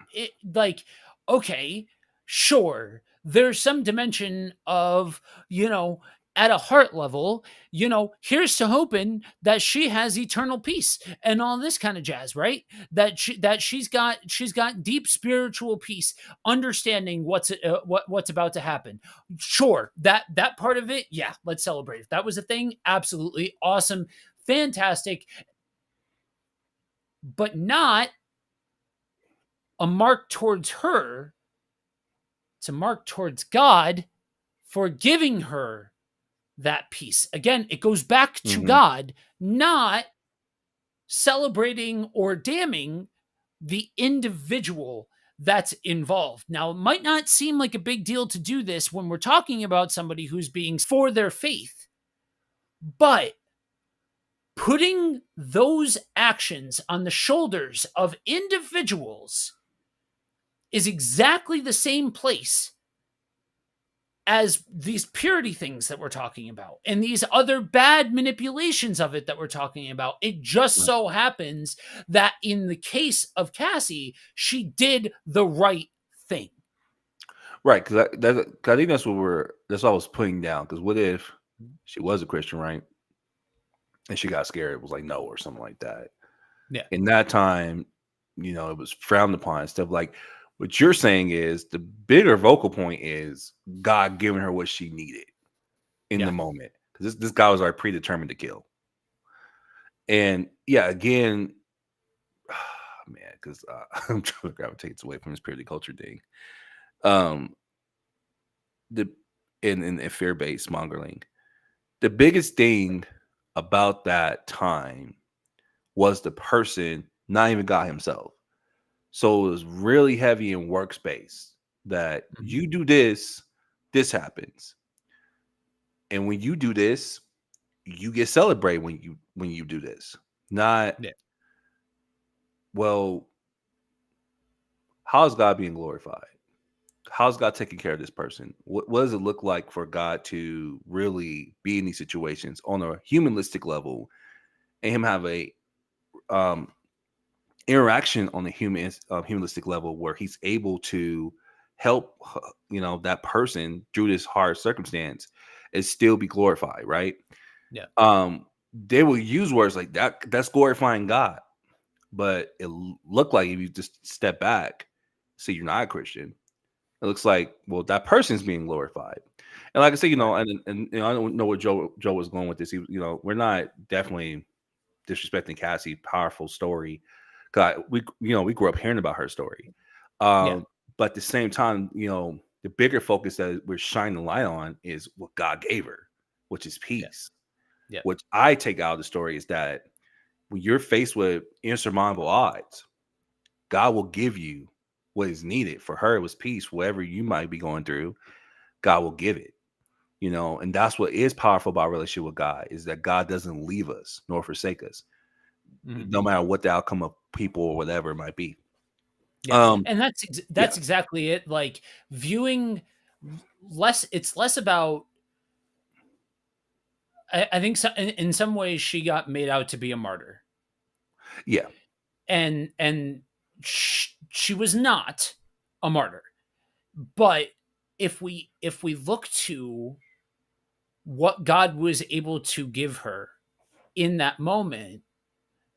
like, okay, sure, there's some dimension of, you know at a heart level, here's to hoping that she has eternal peace and all this kind of jazz, right? That she's got deep spiritual peace, understanding what's about to happen. Sure, that part of it, yeah, let's celebrate. If that was a thing, absolutely awesome, fantastic, but not a mark towards her. It's a mark towards God for giving her that peace. Again, it goes back to Hmm. God, not celebrating or damning the individual that's involved. Now, it might not seem like a big deal to do this when we're talking about somebody who's being for their faith, but putting those actions on the shoulders of individuals is exactly the same place as these purity things that we're talking about and these other bad manipulations of it that we're talking about. It just Right. so happens that in the case of Cassie, she did the right thing. Right, because I think that's what I was putting down. Because what if she was a Christian, right? And she got scared, it was like no or something like that. Yeah. In that time, it was frowned upon and stuff. Like what you're saying is the bigger vocal point is God giving her what she needed in the Yeah. moment. Because this guy was already predetermined to kill. And yeah, again, man, because I'm trying to gravitate away from this purity culture thing. Um, the in fear based mongering, the biggest thing about that time was the person, not even God himself. So it was really heavy in workspace that Mhm. you do this, this happens. And when you do this, you get celebrated when you do this. Not, Yeah. well, how is God being glorified? How's God taking care of this person? What does it look like for God to really be in these situations on a humanistic level and him have a um interaction on a humanistic level where he's able to help that person through this hard circumstance and still be glorified, right? Yeah. They will use words like that's glorifying God, but looked like if you just step back, see you're not a Christian, it looks like, well, that person's being glorified. And like I say, Right. and I don't know where Joe was going with this. We're not definitely disrespecting Cassie, powerful story. God, we grew up hearing about her story. Yeah. Um, but at the same time, the bigger focus that we're shining the light on is what God gave her, which is Yeah. peace. Yeah. What I take out of the story is that when you're faced with insurmountable odds, God will give you what is needed. For her, it was peace. Whatever you might be going through, God will give it. And that's what is powerful about relationship with God is that God doesn't leave us nor forsake us, Mhm. no matter what the outcome of people or whatever it might be. Yeah, Um, and yeah, that's exactly it, like, viewing less it's less about I think so in some ways she got made out to be a martyr, yeah, and she was not a martyr, but if we look to what God was able to give her in that moment,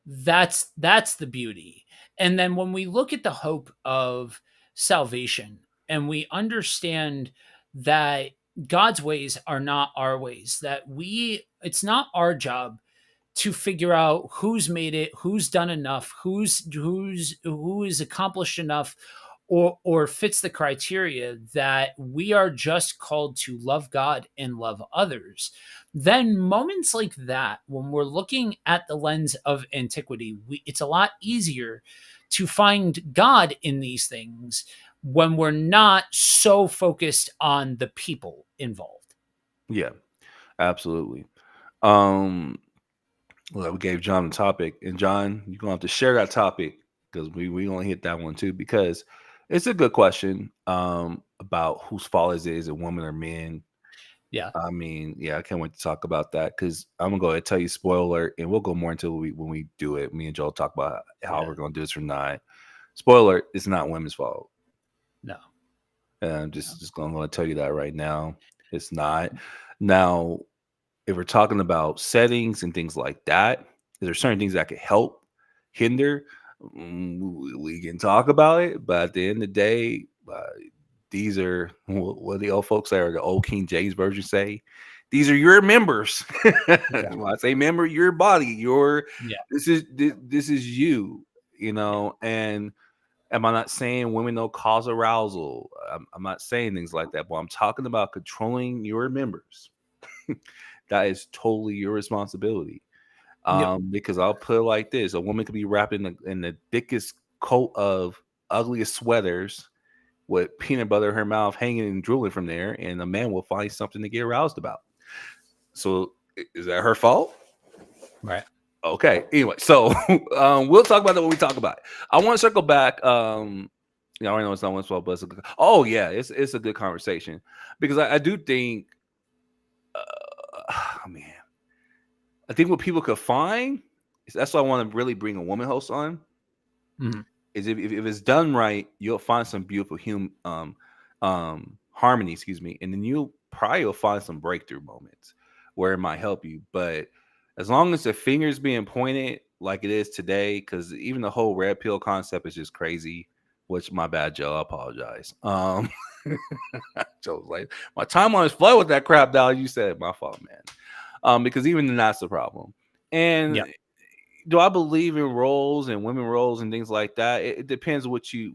that's the beauty. And then when we look at the hope of salvation and we understand that God's ways are not our ways, that we it's not our job to figure out who's made it, who's done enough, who is accomplished enough or fits the criteria, that we are just called to love God and love others. Then moments like that, when we're looking at the lens of antiquity, it's a lot easier to find God in these things when we're not so focused on the people involved. yeah, absolutely. Um, well, we gave John the topic, and John, you're gonna have to share that topic because we only hit that one too because it's a good question about whose fault is it women or men. Yeah. I mean, yeah, I can't wait to talk about that because I'm gonna go ahead and tell you spoiler, alert, and we'll go more into when we do it. Me and Joel talk about how Yeah. we're gonna do this or not. Spoiler, alert, it's not women's fault. No. And I'm No. just gonna tell you that right now. It's not. Now, if we're talking about settings and things like that, is there certain things that could help, hinder? We can talk about it, but at the end of the day, these are what the old folks say, or the old King James version say. These are your members. Yeah. When I say member, your body, your Yeah. this is you, Yeah. and am I not saying women don't cause arousal? I'm not saying things like that, but I'm talking about controlling your members. That is totally your responsibility. Yep. Because I'll put it like this: a woman could be wrapped in the thickest coat of ugliest sweaters with peanut butter in her mouth, hanging and drooling from there, and a man will find something to get aroused about. So, is that her fault? Right. Okay. Anyway, so we'll talk about that when we talk about it. I want to circle back. I already know it's not one's fault, but oh yeah, it's a good conversation because I do think, man, I think what people could find is that's why I want to really bring a woman host on Mhm. is if it's done right, you'll find some beautiful harmony, excuse me, and then you'll probably will find some breakthrough moments where it might help you. But as long as the finger's being pointed like it is today, because even the whole red pill concept is just crazy. Which my bad, Joe. I apologize. Joe's like my timeline is flooded with that crap. Down, you said my fault, man. Because even then, that's the problem. Yeah. And do I believe in roles and women roles and things like that? It depends what you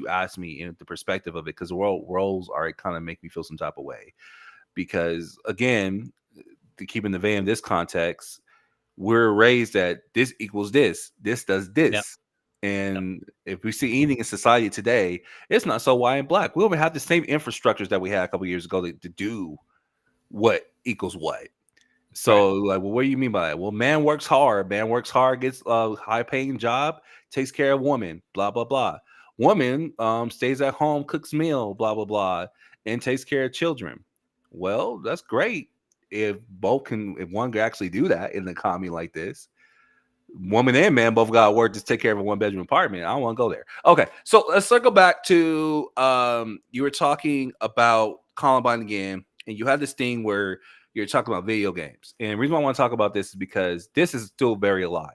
ask me in the perspective of it, because roles are kind of make me feel some type of way. Because again, to keep in the vein of this context, we're raised that this equals this does Yep. this. Yep. And if we see anything in society today, it's not so white and black. We don't even have the same infrastructures that we had a couple years ago to do what equals what. Right. So, like, well, what do you mean by that? Well, man works hard. Man works hard, gets a high paying job, takes care of woman, blah, blah, blah. Woman stays at home, cooks meal, blah, blah, blah, and takes care of children. Well, that's great if if one could actually do that in an economy like this. Woman and man both got to work to take care of a one bedroom apartment. I don't want to go there. Okay, so let's circle back to you were talking about Columbine again, and you had this thing where you're talking about video games. And the reason why I want to talk about this is because this is still very alive.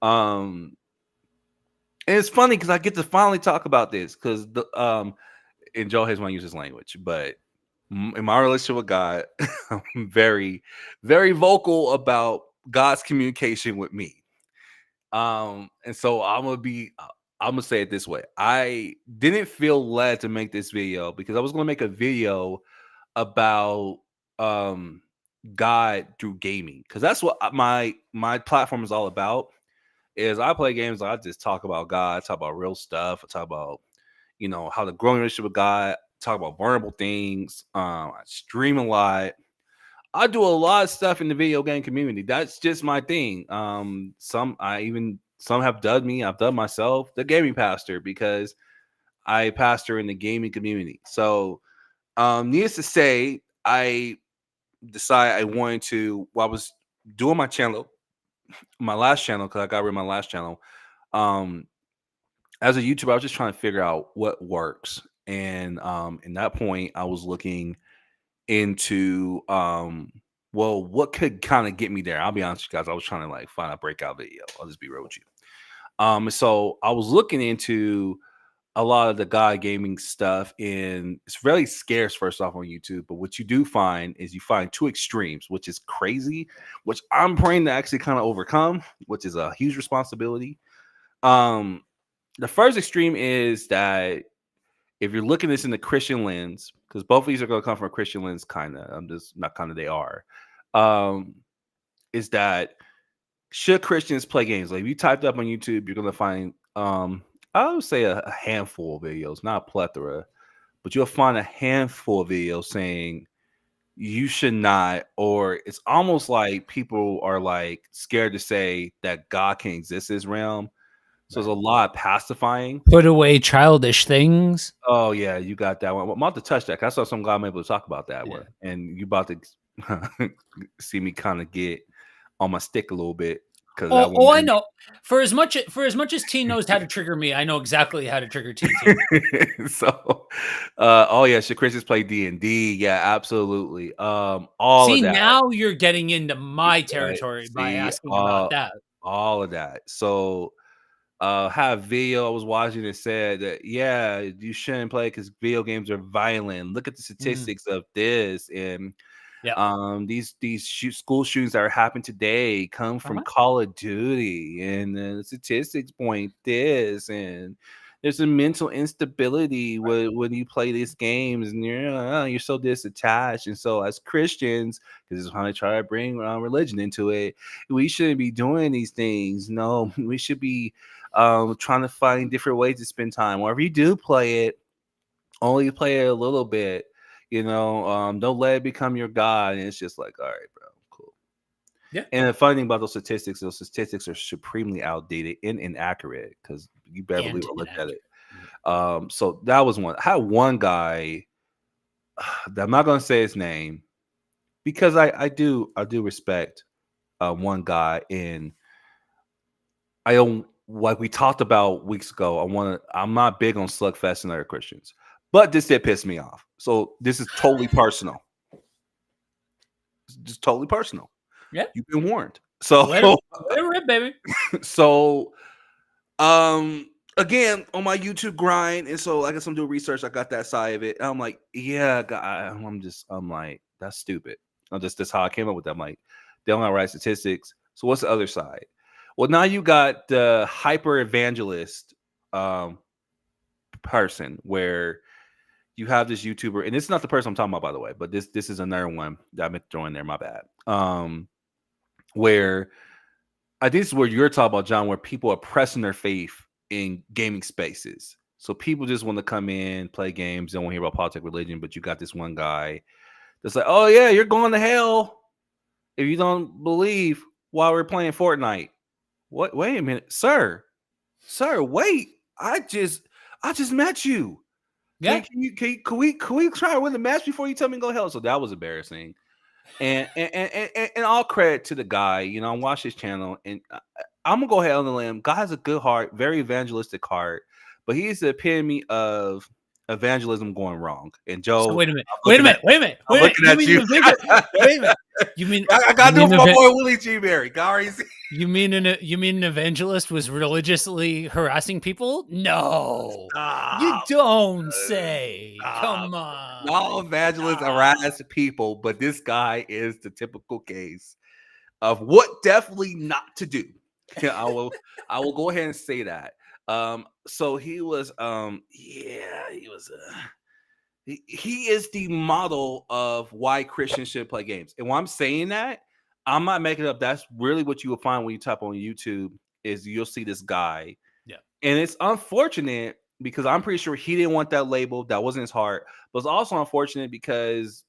Um, and it's funny because I get to finally talk about this because the and Joe has want to use his language, but in my relationship with God, I'm very, very vocal about God's communication with me. And so I'm gonna say it this way. I didn't feel led to make this video because I was gonna make a video about um God through gaming, because that's what my platform is all about. Is I play games, I just talk about God, I talk about real stuff, I talk about how to grow in relationship with God, talk about vulnerable things. I stream a lot. I do a lot of stuff in the video game community. That's just my thing. Some have dubbed me. I've dubbed myself the gaming pastor because I pastor in the gaming community. So, needless to say, I decided I wanted to. While I was doing my last channel, because I got rid of my last channel. Um, as a YouTuber, I was just trying to figure out what works, and in that point, I was looking into well, what could kind of get me there. I'll be honest with you guys, I was trying to like find a breakout video. I'll just be real with you. So I was looking into a lot of the god gaming stuff, and it's really scarce first off on YouTube. But what you do find is you find two extremes, which is crazy, which I'm praying to actually kind of overcome, which is a huge responsibility. Um, the first extreme is that if you're looking at this in the Christian lens, because both of these are going to come from a Christian lens, kind of. I'm just not kind of, they are. Um, is that should Christians play games? Like if you typed up on YouTube, you're going to find, I would say a handful of videos, not a plethora, but you'll find a handful of videos saying you should not, or it's almost like people are like scared to say that God can exist in this realm. So there's Right. a lot of pacifying. Put away childish things. Oh yeah, you got that one. I'm about to touch that. 'Cause I saw some guy I'm able to talk about that Yeah. one, and you about to see me kind of get on my stick a little bit because that Oh, one. oh, I know. For as much as T knows how to trigger me, I know exactly how to trigger T too. So, oh yeah, should Christians play D&D? Yeah, absolutely. All of See, that. now you're getting into my Right? territory by See, asking about that. all of that. So, had a video I was watching that said that yeah, you shouldn't play because video games are violent. Look at the Mm, statistics of this, and yep. school shootings that are happening today come from Uh-huh. Call of Duty, and the statistics point this, and there's a mental instability Right. when you play these games, and you're so disattached. And so, as Christians, because this is how they try to bring religion into it, we shouldn't be doing these things. No, we should be trying to find different ways to spend time. Or if you do play it, only play it a little bit. Don't let it become your god. And it's just like, all right, bro, cool. Yeah. And the funny thing about those statistics are supremely outdated and inaccurate because you better believe And I looked at inaccurate. it. So that was one. I had one guy that I'm not gonna say his name because I do respect one guy, and I don't, like we talked about weeks ago. I'm not big on slugfest and other Christians, but this did piss me off. So this is totally personal. It's just totally personal. Yeah. You've been warned. So Let it rip, baby. so um again on my YouTube grind, and so I guess I'm doing research. I got that side of it. And I'm like, yeah, I'm like, that's stupid. That's how I came up with that. I'm like, they don't have right statistics. So what's the other side? Well, now you got the hyper evangelist um, person where you have this YouTuber, and this is not the person I'm talking about, by the way, but this is another one that I meant to throw in there. My bad. Where I think this is where you're talking about, John, where people are pressing their faith in gaming spaces. So people just want to come in, play games, don't want to hear about politics, religion, but you got this one guy that's like, oh yeah, you're going to hell if you don't believe while we're playing Fortnite. What? Wait a minute, sir, wait. I just met you. Yeah. Can we try to win the match before you tell me to go hell? So that was embarrassing. And all credit to the guy. I watch his channel, and I'm gonna go ahead on the limb. God has a good heart, very evangelistic heart, but he's the epitome of evangelism going wrong. And So Joe, wait a minute. I'm Wait a looking at minute. Wait a minute. I'm Wait a minute. looking You at mean you. the bigger? Wait a minute. You mean I you gotta do it mean for my boy Willie G. Berry. you mean an evangelist was religiously harassing people? No, you Stop. don't say. Stop. Come on. No evangelists harass people, but this guy is the typical case of what definitely not to do. Yeah, I will go ahead and say that. So he was yeah, he was he is the model of why Christians should play games. And when I'm saying that, I'm not making it up. That's really what you will find when you type on YouTube is you'll see this guy. Yeah. And it's unfortunate because I'm pretty sure he didn't want that label. That wasn't his heart. But it's also unfortunate because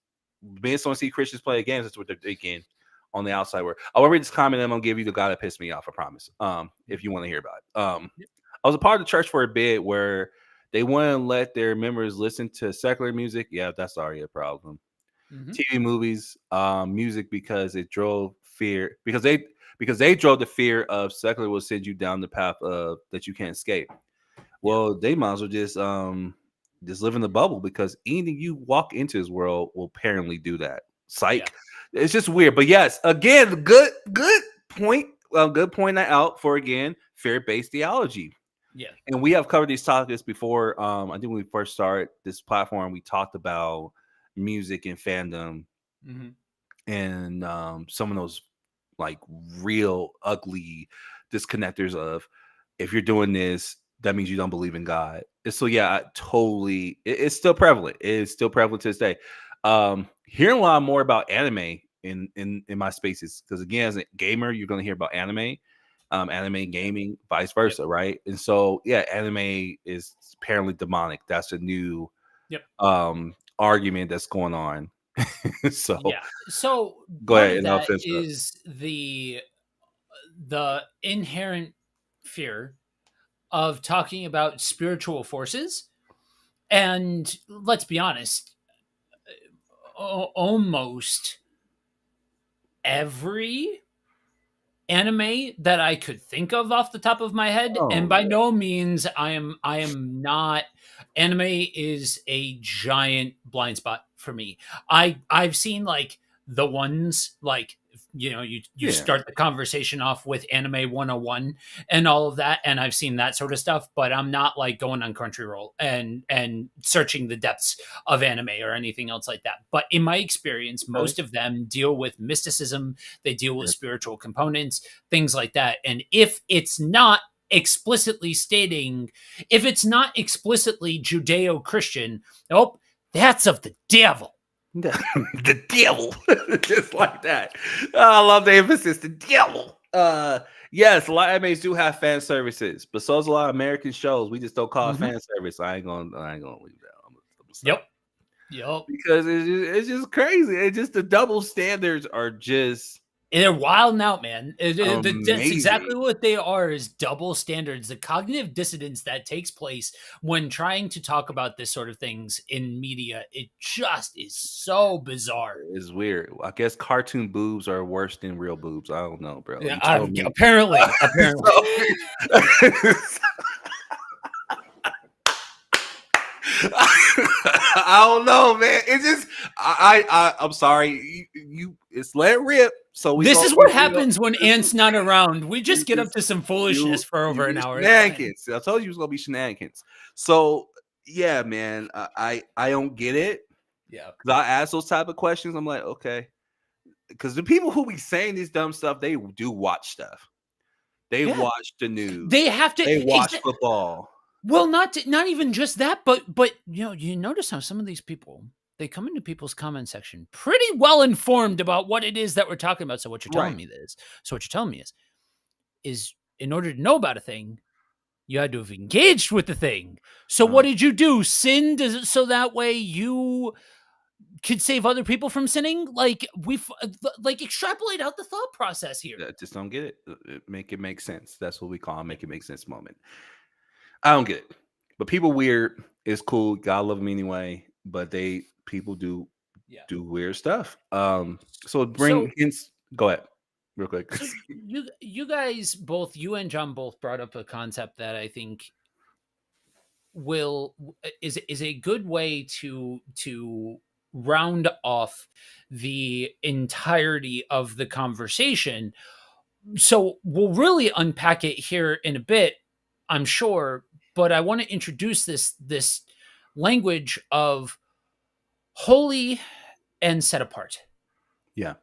based on see Christians play games, that's what they're thinking on the outside world. I will read this comment and I'm gonna give you the guy that pissed me off, I promise. If you want to hear about it. Yep. I was a part of the church for a bit where they wouldn't let their members listen to secular music. Yeah, that's already a problem. Mm-hmm. TV, movies, music because it drove fear because they drove the fear of secular will send you down the path of that you can't escape. Yeah. Well, they might as well just live in the bubble because anything you walk into this world will apparently do that. Yeah. Psych. It's just weird. But yes, again, good point. Well, good point that out for again, fear-based theology. Yeah. And we have covered these topics before. I think when we first started this platform, we talked about music and fandom Mm-hmm. and some of those like real ugly disconnectors of if you're doing this, that means you don't believe in God. And so yeah, totally. It's still prevalent. It's still prevalent to this day. Hearing a lot more about anime in my spaces because again, as a gamer, you're going to hear about anime gaming, vice Yep. versa, right? And so yeah, anime is apparently demonic. That's a new Yep. argument that's going on. So Yeah. So go part ahead of and I'll that finish up. is the inherent fear of talking about spiritual forces. And let's be honest, almost every anime that I could think of off the top of my head, and Oh by yeah, no means I am not anime is a giant blind spot for me. I've seen like the ones like you yeah, start the conversation off with anime 101 and all of that, and I've seen that sort of stuff, but I'm not like going on Crunchyroll and searching the depths of anime or anything else like that. But in my experience, okay. most of them deal with mysticism, they deal with Yeah. spiritual components, things like that. And if it's not explicitly stating, if it's not explicitly Judeo Christian, oh, that's of the devil. The devil, just like that. I love the emphasis. The devil. Yes, a lot of animes do have fan services, but so does a lot of American shows. We just don't call it Mm-hmm. fan service. I ain't gonna leave that. I'm gonna Yep. stop Yep. because it's just crazy. It's just the double standards are just And they're wild out, man. That's exactly amazing. what they are is double standards. The cognitive dissonance that takes place when trying to talk about this sort of things in media, it just is so bizarre. It's weird. I guess cartoon boobs are worse than real boobs. I don't know, bro. Yeah, You tell me. apparently. So- I don't know, man. It's just I'm sorry. It's let rip. So we This go. is what We go happens when Ant's not around. We just you get up just to some foolishness for over an you hour. It's fine. shenanigans. I told you it was gonna be shenanigans. So yeah, man. I don't get it Yeah. because I ask those type of questions. I'm like, okay, because the people who be saying this dumb stuff, they do watch stuff. They Yeah. watch the news. They have to They watch football. well, not even just that, but you notice how some of these people, they come into people's comment section pretty well informed about what it is that we're talking about. So what you're telling Right. me is, so what you're telling me is in order to know about a thing, you had to have engaged with the thing. So what Uh, did you do? Sin so that way you could save other people from sinning? Like like extrapolate out the thought process here. I just don't get it. Make it make sense. That's what we call a make it make sense moment. I don't get it. But people weird is cool. God love them anyway. But people Yeah. do weird stuff. So So bring hints. Go ahead, real quick. so you guys both, you and John both brought up a concept that I think will is a good way to round off the entirety of the conversation. So we'll really unpack it here in a bit, I'm sure, but I want to introduce this language of holy and set apart. Yeah.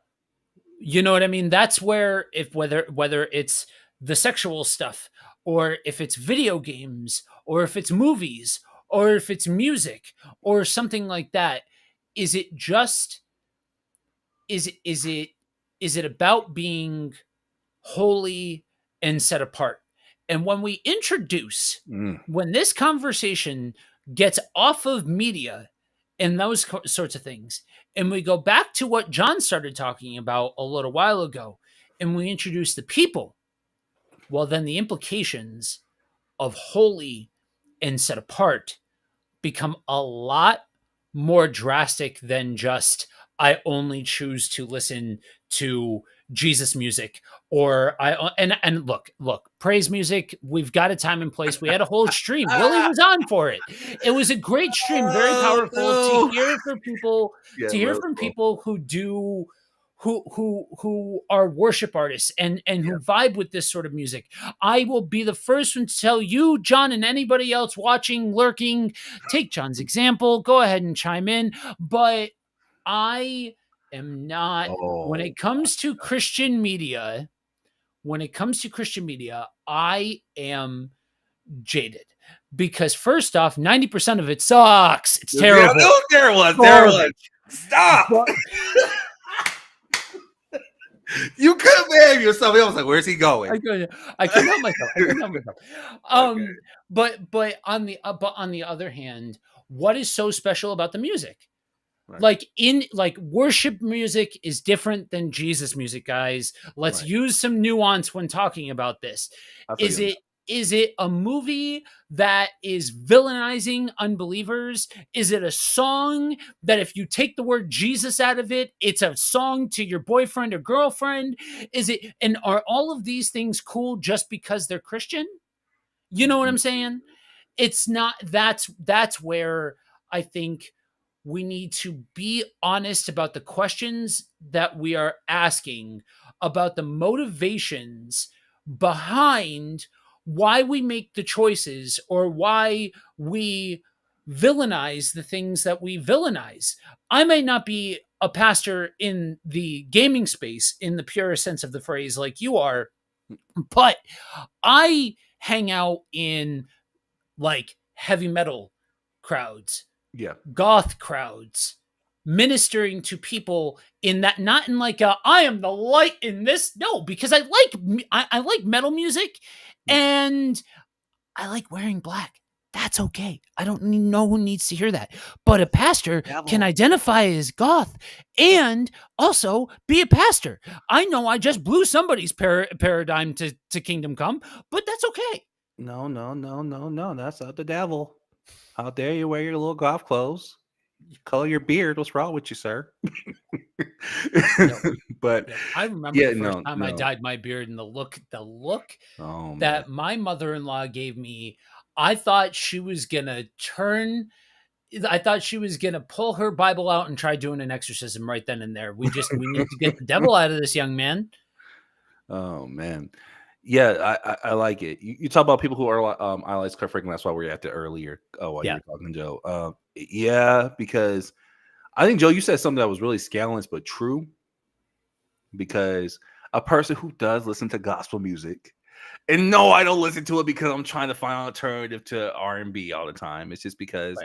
You know what I mean? That's where, if whether it's the sexual stuff, or if it's video games, or if it's movies, or if it's music, or something like that, is it just is it is it about being holy and set apart? And when we introduce, Mm, when this conversation gets off of media and those sorts of things, and we go back to what John started talking about a little while ago, and we introduce the people, well, then the implications of holy and set apart become a lot more drastic than just I only choose to listen to Jesus music, or and look, praise music, we've got a time and place. We had a whole stream. Willie Ah! was on for it. It was a great stream, very Oh powerful to no. hear from people, Yeah, to hear let's from go. people who do who are worship artists and Yeah. who vibe with this sort of music. I will be the first one to tell you, John, and anybody else watching, lurking, take John's example. Go ahead and chime in. But I am not, when Oh, it comes to Christian media, I am jaded. Because first off, 90% of it sucks. It's yeah, terrible. no, there was. There was. Garbage. Stop. But You couldn't behave yourself. I was like, where's he going? I couldn't help myself. I couldn't help myself. Okay. But on the other hand, what is so special about the music? Right. Like worship music is different than Jesus music, guys. Let's Right. use some nuance when talking about this. I feel Is you on it is it a movie that is villainizing unbelievers? Is it a song that if you take the word Jesus out of it, it's a song to your boyfriend or girlfriend? Is it, and are all of these things cool just because they're Christian? You that. know what Mhm. I'm saying? It's not, that's where I think we need to be honest about the questions that we are asking, about the motivations behind why we make the choices, or why we villainize the things that we villainize. I may not be a pastor in the gaming space in the purest sense of the phrase like you are, but I hang out in like heavy metal crowds, Yeah. goth crowds, ministering to people in that, not in like a I am the light in this. No, because I like metal music, Mm. and I like wearing black. That's okay. I don't know who needs to hear that. But a pastor can Devil. identify as goth and also be a pastor. I know I just blew somebody's paradigm to kingdom come, but that's okay. No, no, no, no, no. That's not the devil. How dare you wear your little golf clothes? You color your beard. What's wrong with you, sir? Yep. But Yep. I remember yeah, the first no, time I no. dyed my beard, and the look Oh man. that my mother-in-law gave me, I thought she was gonna turn. I thought she was gonna pull her Bible out and try doing an exorcism right then and there. We need to get the devil out of this young man. Oh man. Yeah, I like it. You talk about people who are idolize Kurt Franklin. That's why we are at the earlier. Oh, while you Yeah. were talking, Joe. Yeah, because I think Joe, you said something that was really scandalous but true. Because a person who does listen to gospel music And no, I don't listen to it because I'm trying to find an alternative to R&B all the time. It's just because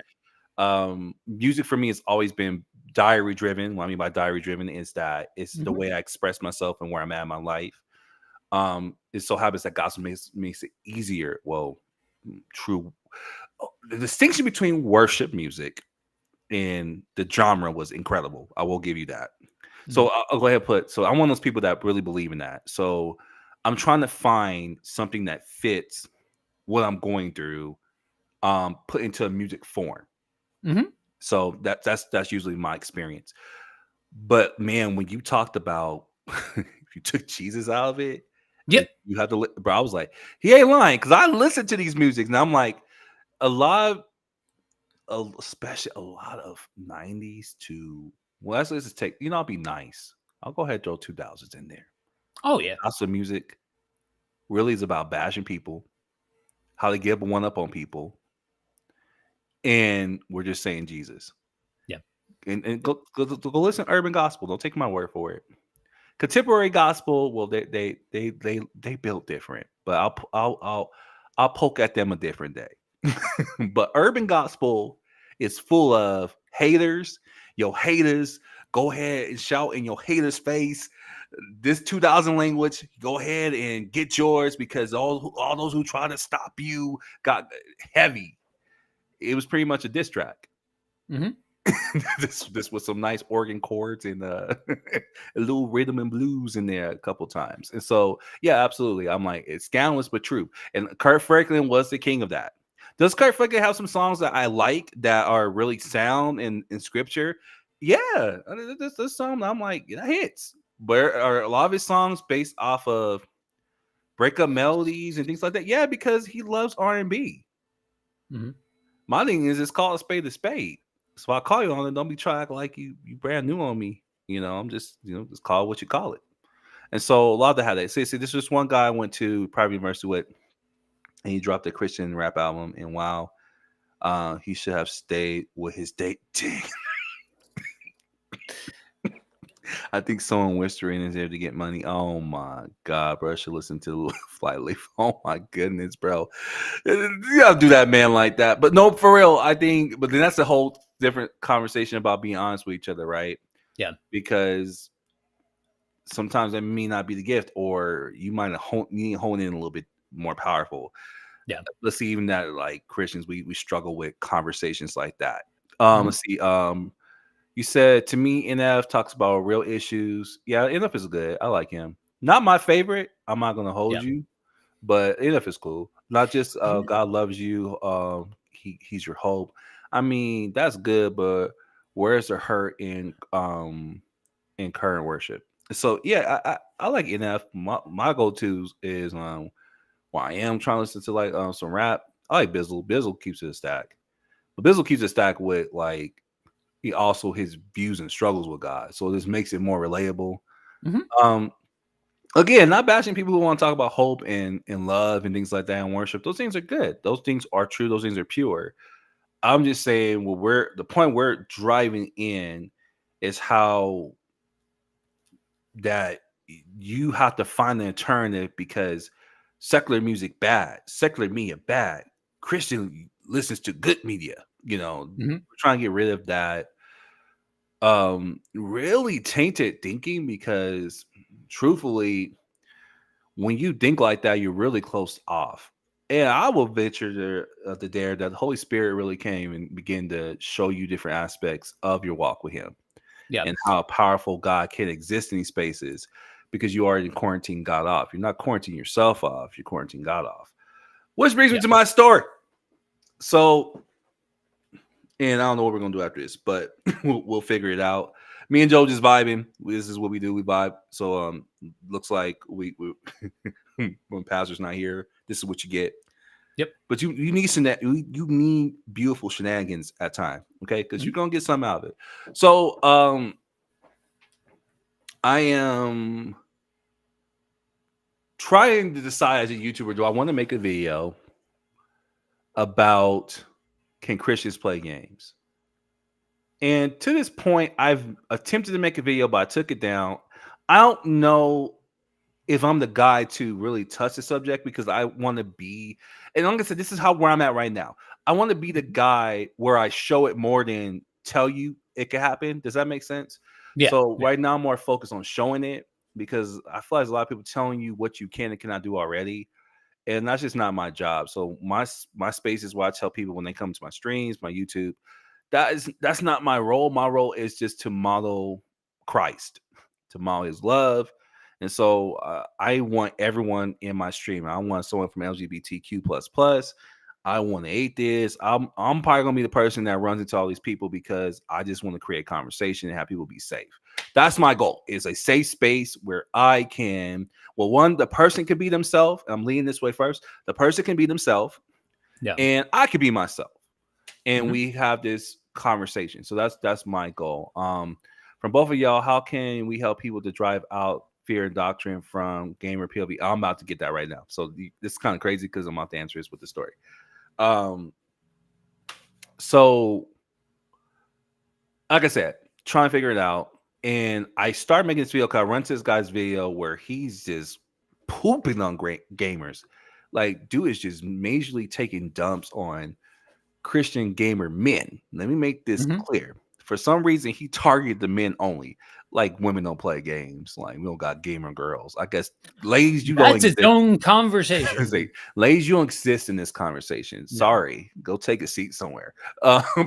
Right. music for me has always been diary driven. What I mean by diary driven is that it's the Mhm. way I express myself and where I'm at in my life. It so happens that gospel makes it easier. Well, true. The distinction between worship music and the genre was incredible. I will give you that. So Mhm. I'll go ahead and put. So I'm one of those people that really believe in that. So I'm trying to find something that fits what I'm going through, put into a music form. Mhm. So that's usually my experience. But man, when you talked about if you took Jesus out of it, and Yep. you had to, bro, I was like, he ain't lying because I listen to these musics and I'm like, a lot, especially a lot of '90s to well, let's just take. I'll be nice. I'll go ahead and throw 2000s in there. Oh, yeah. Gospel music really is about bashing people, how they give one up on people, and we're just saying Jesus. Yeah. And go listen to urban gospel. Don't take my word for it. Contemporary gospel, well, they built different, but I'll poke at them a different day. But urban gospel is full of haters. Yo, haters, go ahead and shout in your haters' face. This 2000 language, go ahead and get yours because all those who try to stop you got heavy. It was pretty much a diss track. Mhm. This was some nice organ chords and a little rhythm and blues in there a couple times. And so, yeah, absolutely. I'm like, it's scandalous but true. And Kurt Franklin was the king of that. Does Kurt Franklin have some songs that I like that are really sound in scripture? Yeah, this song I'm like, that hits. But are a lot of his songs based off of breakup melodies and things like that? Yeah, because he loves R&B. Mhm. My thing is, it's called a spade a spade. So I call you on it. Don't be trying to act like you brand new on me. I'm just just call it what you call it. And so a lot of that had that. See, this was one guy I went to private university with, and he dropped a Christian rap album. And wow, he should have stayed with his date. I think someone whispering is there to get money. Oh my god, bro! I should listen to Flight Leaf. Oh my goodness, bro! You gotta do that, man, like that. But no, for real, I think. But then that's a whole different conversation about being honest with each other, right? Yeah. Because sometimes that may not be the gift, or you might need to hone in a little bit more powerful. Yeah. Let's see, even that like Christians, we struggle with conversations like that. Mhm. Let's see. You said to me, NF talks about real issues. Yeah, NF is good. I like him. Not my favorite. I'm not gonna hold Yeah. you, but NF is cool. Not just Mhm. God loves you. He's your hope. I mean, that's good, but where's the hurt in current worship? So yeah, I like NF. My go tos is well, I am trying to listen to like some rap. I like Bizzle. Bizzle keeps it a stack. But Bizzle keeps it stack with like he also his views and struggles with God. So this makes it more relatable. Mhm. Um, Again, not bashing people who want to talk about hope and love and things like that and worship. Those things are good. Those things are true. Those things are pure. I'm just saying, well, we're the point we're driving in is how that you have to find an alternative because secular music bad, secular media bad, Christian listens to good media. Mhm. We're trying to get rid of that really tainted thinking because truthfully, when you think like that, you're really close off. And I will venture to dare that the Holy Spirit really came and began to show you different aspects of your walk with Him Yeah. and how powerful God can exist in these spaces because you already quarantine God off. You're not quarantining yourself off, you're quarantining God off. Which brings me Yeah. to my story. So, and I don't know what we're gonna do after this, but we'll figure it out. Me and Joe just vibing. This is what we do. We vibe. So looks like we when Pastor's not here, this is what you get. Yep. But you need you need beautiful shenanigans at time, okay? Because Mhm. you're gonna get something out of it. So I am trying to decide as a YouTuber, do I want to make a video about can Christians play games? And to this point, I've attempted to make a video, but I took it down. I don't know. if I'm the guy to really touch the subject because I want to be, and like I said, this is how where I'm at right now. I want to be the Mhm. guy where I show it more than tell you it can happen. Does that make sense? Yeah. So Yeah. right now I'm more focused on showing it because I feel like there's a lot of people telling you what you can and cannot do already, and that's just not my job. So my space is where I tell people when they come to my streams, my YouTube, that's not my role. My role is just to model Christ, to model His love, and so I want everyone in my stream. I want someone from LGBTQ plus plus. I want to hate this. I'm probably gonna be the person that runs into all these people because I just want to create conversation and have people be safe. That's my goal. Is a safe space where I can. Well, one, the person can be themselves. I'm leading this way first. The person can be themselves, Yeah. and I can be myself, and Mhm. we have this conversation. So that's my goal. From both of y'all, how can we help people to drive out fear and doctrine from gamer POV? I'm about to get that right now. So this is kind of crazy because I'm about to answer this with the story. Um, so like I said, trying to figure it out. And I started making this video because I run to this guy's video where he's just pooping on great gamers. Like, dude is just majorly taking dumps on Christian gamer men. Let me make this Mhm. clear. For some reason, he targeted the men only. Like women don't play games. Like we don't got gamer girls. I guess ladies, you don't That's its exist. own conversation. Say, ladies, you don't exist in this conversation. Yeah. Sorry, go take a seat somewhere.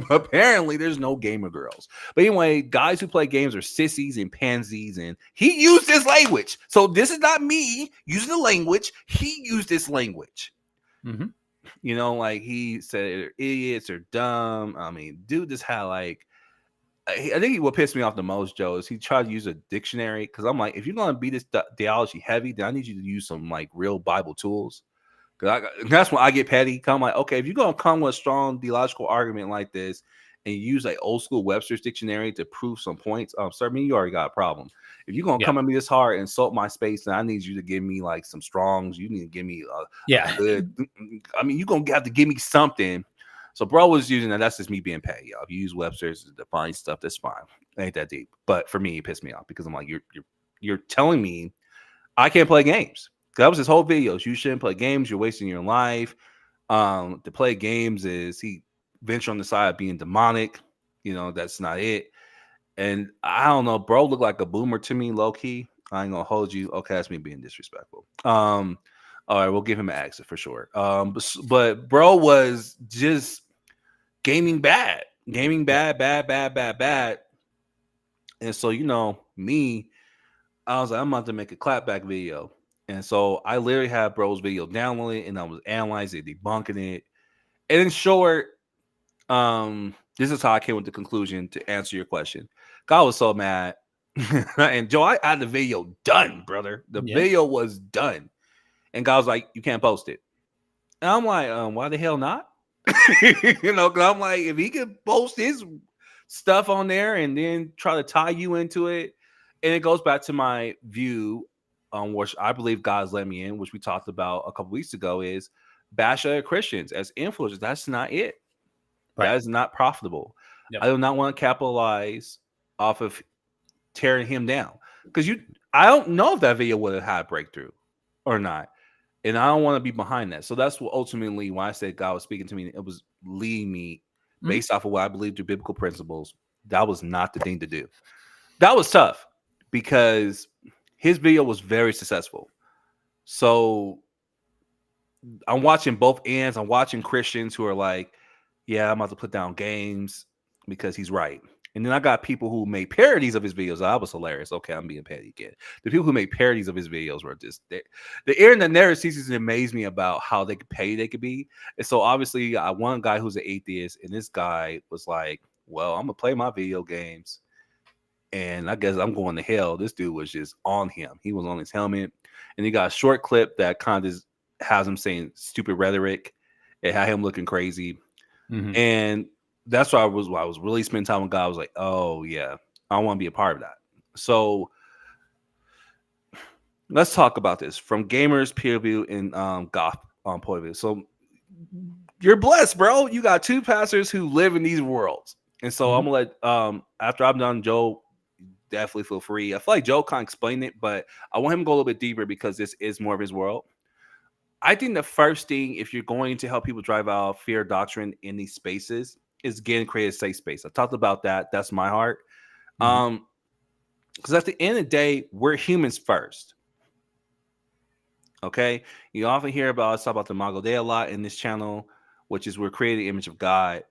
Apparently, there's no gamer girls. But anyway, guys who play games are sissies and pansies, and he used this language. So this is not me using the language. He used this language. Mhm. You know, like he said, they're idiots or dumb. I mean, dude, just had like, I think what pissed me off the most, Joe, is he tried to use a dictionary because I'm like, if you're gonna be this theology heavy, then I need you to use some like real Bible tools. Because that's when I get petty. 'Cause I'm like, okay, if you're gonna come with a strong theological argument like this and you use like old school Webster's dictionary to prove some points, sir, me, you already got a problem. If you're gonna Yeah. come at me this hard and insult my space, then I need you to give me like some strongs. You need to give me a Yeah. good. I mean, you're gonna have to give me something. So, bro was using that. That's just me being petty, y'all. If you use Webster's to define stuff, that's fine. It ain't that deep. But for me, it pissed me off because I'm like, you're telling me I can't play games. That was his whole videos. You shouldn't play games. You're wasting your life. To play games is he venture on the side of being demonic. You know, that's not it. And I don't know, bro looked like a boomer to me, low key. I ain't gonna hold you. Okay, that's me being disrespectful. All right, we'll give him an exit for sure. But bro was just gaming Yeah. bad. And so me, I was like, I'm about to make a clapback video. And so I literally had bro's video downloaded and I was analyzing it, debunking it. And in short, this is how I came with the conclusion to answer your question. God was so mad. And Joe, I had the video done, brother. The Yeah. video was done. And God was like, you can't post it. And I'm like, why the hell not? Because I'm like, if he could post his stuff on there and then try to tie you into it, and it goes back to my view on which I believe God's let me in, which we talked about a couple weeks ago, is bash other Christians as influencers. That's not it. Right. That is not profitable. Yep. I do not want to capitalize off of tearing him down because I don't know if that video would have had a breakthrough or not. And I don't want to be behind that. So that's what ultimately when I said God was speaking to me, it was leading me Mhm. based off of what I believe through biblical principles. That was not the thing to do. That was tough because his video was very successful. So I'm watching both ends. I'm watching Christians who are like, yeah, I'm about to put down games because he's right. And then I got people who made parodies of his videos. That was hilarious. Okay, I'm being petty again. The people who made parodies of his videos were just the internet never ceases to amaze me about how petty they could be. And so obviously, I one guy who's an atheist, and this guy was like, "Well, I'm gonna play my video games, and I guess I'm going to hell." This dude was just on him. He was on his helmet, and he got a short clip that kind of has him saying stupid rhetoric. It had him looking crazy, Mhm. and that's why I was really spending time with God. I was like, oh yeah, I want to be a part of that. So let's talk about this from gamers peer view and goth point of view. So you're blessed, bro. You got two pastors who live in these worlds. And so I'm Mhm. gonna let after I'm done, Joe, definitely feel free. I feel like Joe kind of explained it, but I want him to go a little bit deeper because this is more of his world. I think the first thing, if you're going to help people drive out fear doctrine in these spaces, is again create a safe space. I talked about that. That's my heart. Mhm. Because at the end of the day, we're humans first. Okay, you often hear about us talk about the Imago Dei a lot in this channel, which is we're created in the image of God,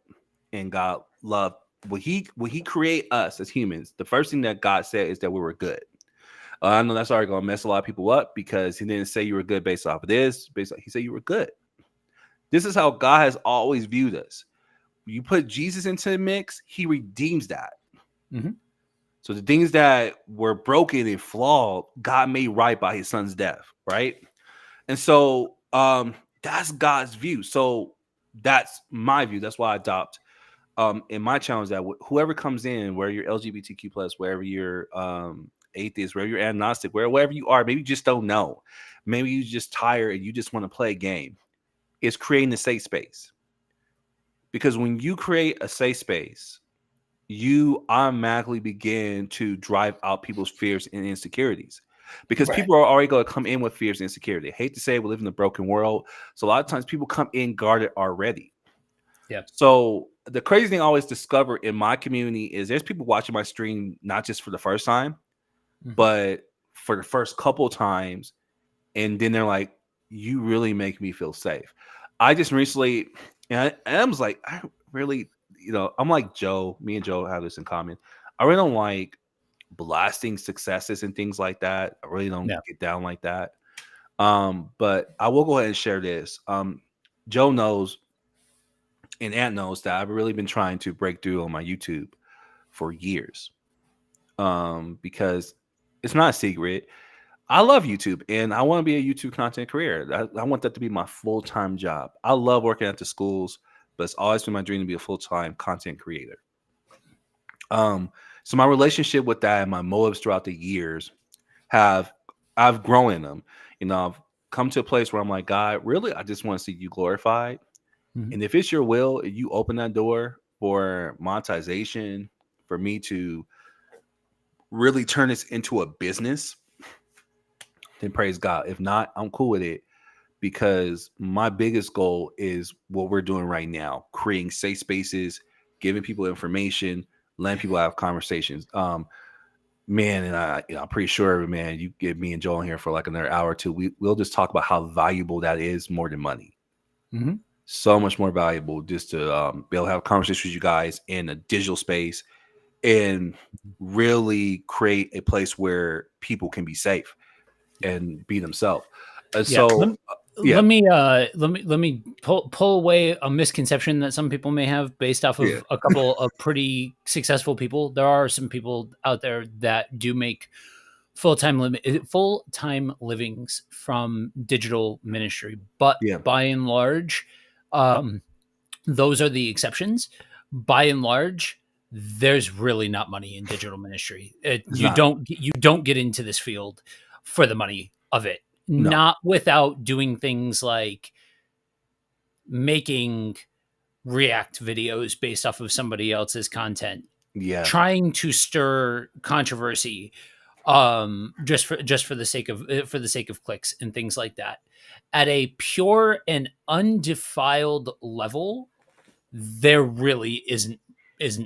and God love. When he create us as humans, the first thing that God said is that we were good. I know that's already going to mess a lot of people up because he didn't say you were good based off of this. He said you were good. This is how God has always viewed us. You put Jesus into the mix, he redeems that. Mhm. So the things that were broken and flawed, God made right by his son's death, right? And so that's God's view. So that's my view. That's why I adopt in my challenge that whoever comes in, where you're LGBTQ plus, wherever you're atheist, wherever you're agnostic, wherever you are, maybe you just don't know. Maybe you just tired and you just want to play a game. It's creating a safe space. Because when you create a safe space, you automatically begin to drive out people's fears and insecurities. Because Right. people are already going to come in with fears and insecurity. I hate to say we live in a broken world. So a lot of times people come in guarded already. Yeah. So the crazy thing I always discover in my community is there's people watching my stream not just for the first time, Mhm. but for the first couple times, and then they're like, "You really make me feel safe." I just recently, and I was like, I really, I'm like Joe. Me and Joe have this in common. I really don't like blasting successes and things like that. I really don't Yeah. get down like that. But I will go ahead and share this. Joe knows and Ant knows that I've really been trying to break through on my YouTube for years. Because it's not a secret. I love YouTube and I want to be a YouTube content creator. I want that to be my full time job. I love working at the schools, but it's always been my dream to be a full time content creator. Um, so my relationship with that and my motives throughout the years have I've grown in them. I've come to a place where I'm like, God, really, I just want to see you glorified. Mhm. And if it's your will, you open that door for monetization, for me to really turn this into a business, then praise God. If not, I'm cool with it because my biggest goal is what we're doing right now, creating safe spaces, giving people information, letting people have conversations. Man, and I'm pretty sure, man, you get me and Joel in here for like another hour or two. We'll just talk about how valuable that is more than money. Mhm. So much more valuable just to be able to have conversations with you guys in a digital space and really create a place where people can be safe and be themselves. And Yeah. so, yeah, Let me pull away a misconception that some people may have based off yeah, of a couple of pretty successful people. There are some people out there that do make full time livings from digital ministry, but yeah, by and large, um, those are the exceptions. By and large, there's really not money in digital ministry. it's You not. don't get into this field for the money of it. No, Not without doing things like making react videos based off of somebody else's content, yeah, trying to stir controversy, just for the sake of clicks and things like that. At a pure and undefiled level, there really isn't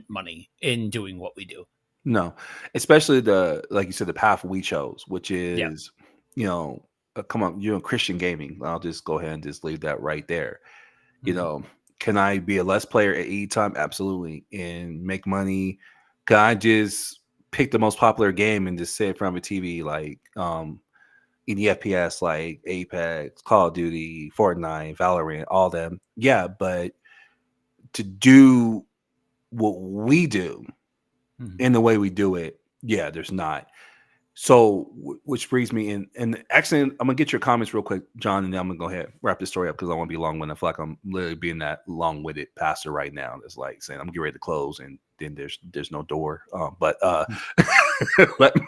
money in doing what we do. no, especially like you said, the path we chose, which Yeah. is, you know, come on, you're in Christian gaming. I'll just go ahead and just leave that right there. You Mhm. know, can I be a less player at any time? Absolutely, and make money. Can I just pick the most popular game and just sit in front of a TV like in the FPS like Apex, Call of Duty, Fortnite, Valorant, all them? Yeah, but to do what we do Mhm. in the way we do it, yeah, there's not. So, which brings me in, and actually, I'm gonna get your comments real quick, John, and then I'm gonna go ahead and wrap this story up because I want to be long winded. I feel like I'm literally being that long winded pastor right now. That's like saying I'm getting ready to close, and then there's no door. But let me-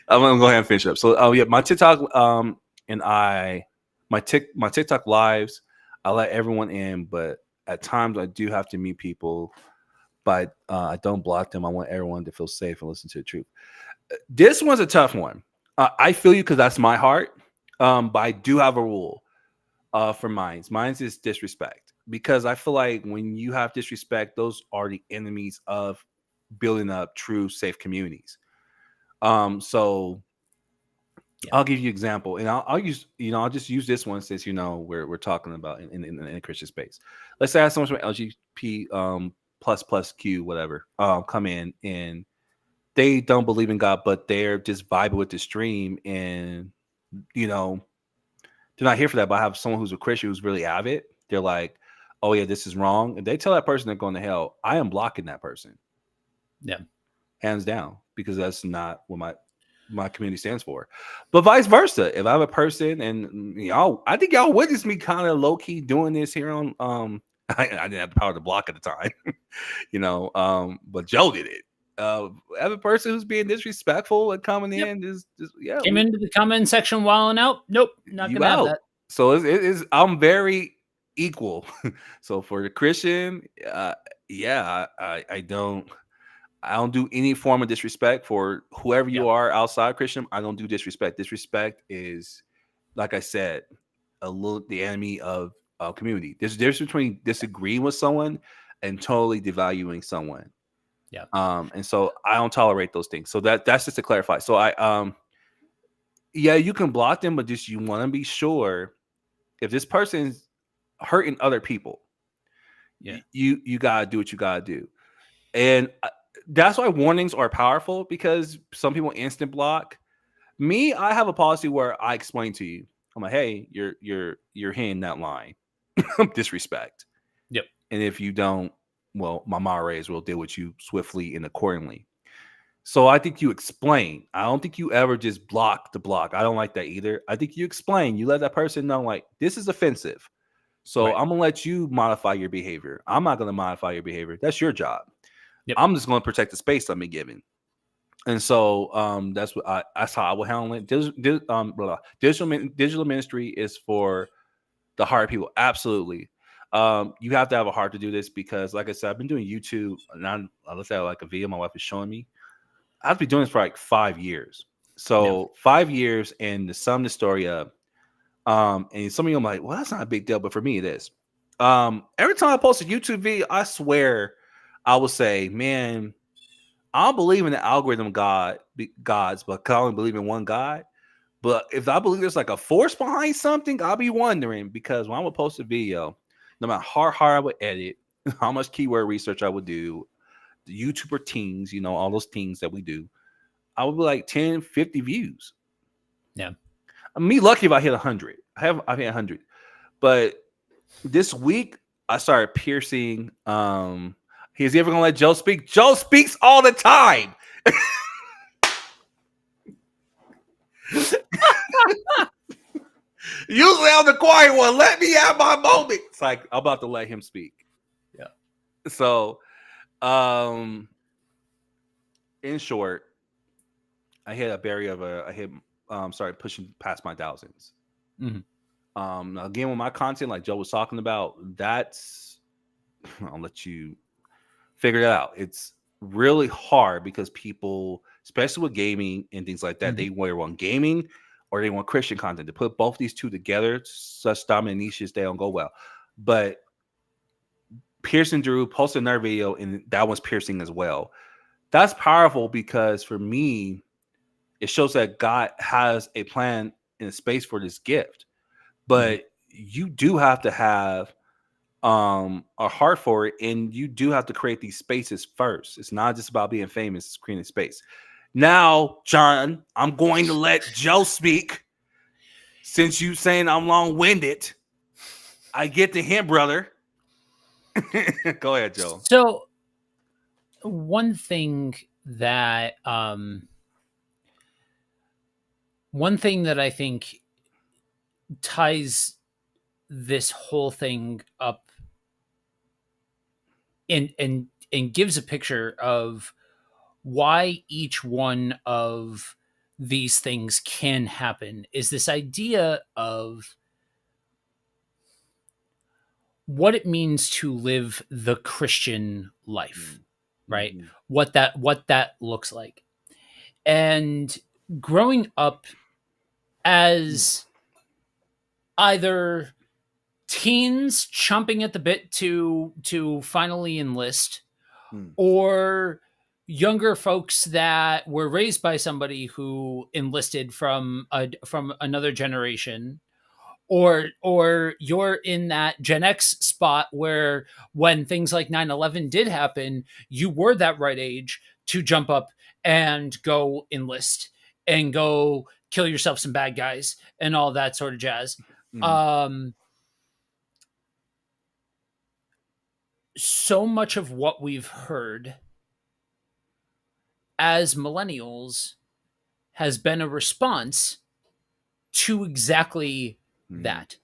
I'm gonna go ahead and finish up. So, oh yeah, my TikTok, and my TikTok lives, I let everyone in, but at times I do have to meet people but I don't block them. I want everyone to feel safe and listen to the truth. This one's a tough one. I feel you because that's my heart. But I do have a rule for mines. Mines is disrespect because I feel like when you have disrespect, those are the enemies of building up true safe communities. So Yeah. I'll give you an example, and I'll use I'll just use this one since we're talking about in a Christian space. Let's say I have someone from LGBT plus Q whatever come in and they don't believe in God, but they're just vibing with the stream, and you know they're not here for that. But I have someone who's a Christian who's really avid. They're like, "Oh yeah, this is wrong," and they tell that person they're going to hell. I am blocking that person, Yeah. hands down, because that's not what my community stands for. But vice versa, if I have a person and y'all, I think y'all witnessed me kind of low key doing this here on I didn't have the power to block at the time, but Joe did it. Have a person who's being disrespectful and coming Yep. in, just yeah, Came into the comment section wilding out. Nope, not you gonna have out. that. So it is. I'm very equal. So for the Christian, yeah, I don't do any form of disrespect for whoever Yeah. you are outside Christian. I don't do disrespect. Disrespect is, like I said, a little the enemy of community. There's a difference between disagreeing with someone and totally devaluing someone. Yeah. And so I don't tolerate those things. So that's just to clarify. So yeah, you can block them, but just you want to be sure if this person's hurting other people, Yeah. you gotta do what you gotta do. And that's why warnings are powerful because some people instant block. Me, I have a policy where I explain to you. I'm like, hey, you're hitting that line, disrespect. Yep. And if you don't, well, my moderator will deal with you swiftly and accordingly. So I think you explain. I don't think you ever just block the block. I don't like that either. I think you explain. You let that person know, like, this is offensive. So Right. I'm gonna let you modify your behavior. I'm not gonna modify your behavior. That's your job. Yep. I'm just gonna protect the space I'm given. And so that's how I will handle it. Digital ministry is for the hard people. Absolutely. You have to have a heart to do this because, like I said, I've been doing YouTube. And let's say like a video my wife is showing me. I've been doing this for like 5 years. Yeah. So 5 years, and to sum the story up, and some of you are like, well, that's not a big deal, but for me it is. Every time I post a YouTube video, I swear I will say, man, I don't believe in the algorithm gods, but I only believe in one God. But if I believe there's like a force behind something, I'll be wondering because when I would post a video, no matter how hard I would edit, how much keyword research I would do, the YouTuber teams, all those things that we do, I would be like 10, 50 views. Yeah. I'm me lucky if I hit 100. I've hit 100. But this week I started piercing. He's ever gonna let Joe speak? Joe speaks all the time. Usually I'm the quiet one. Let me have my moment. It's like I'm about to let him speak. Yeah. So, um, in short, I hit a barrier I hit started pushing past my thousands. Mm-hmm. Again, with my content, like Joe was talking about, that's I'll let you figure it out. It's really hard because people, especially with gaming and things like that, Mm-hmm. they want gaming or they want Christian content. To put both these two together, such dominant niches, they don't go well. But Pearson Drew posted another video, and that was piercing as well. That's powerful because for me, it shows that God has a plan and a space for this gift. Mm-hmm. But you do have to have a heart for it, and you do have to create these spaces first. It's not just about being famous, it's creating space. Now, John, I'm going to let Joe speak. Since you saying I'm long-winded, I get the hint, brother. Go ahead, Joe. So one thing that I think ties this whole thing up and gives a picture of why each one of these things can happen is this idea of what it means to live the Christian life. right? Mhm. What that looks like. And growing up Mm. as either teens chomping at the bit to finally enlist, Mm. or younger folks that were raised by somebody who enlisted from another generation, or you're in that Gen X spot where when things like 9/11 did happen, you were that right age to jump up and go enlist and go kill yourself some bad guys and all that sort of jazz. Mhm. Um, so much of what we've heard as millennials has been a response to exactly Mhm. that.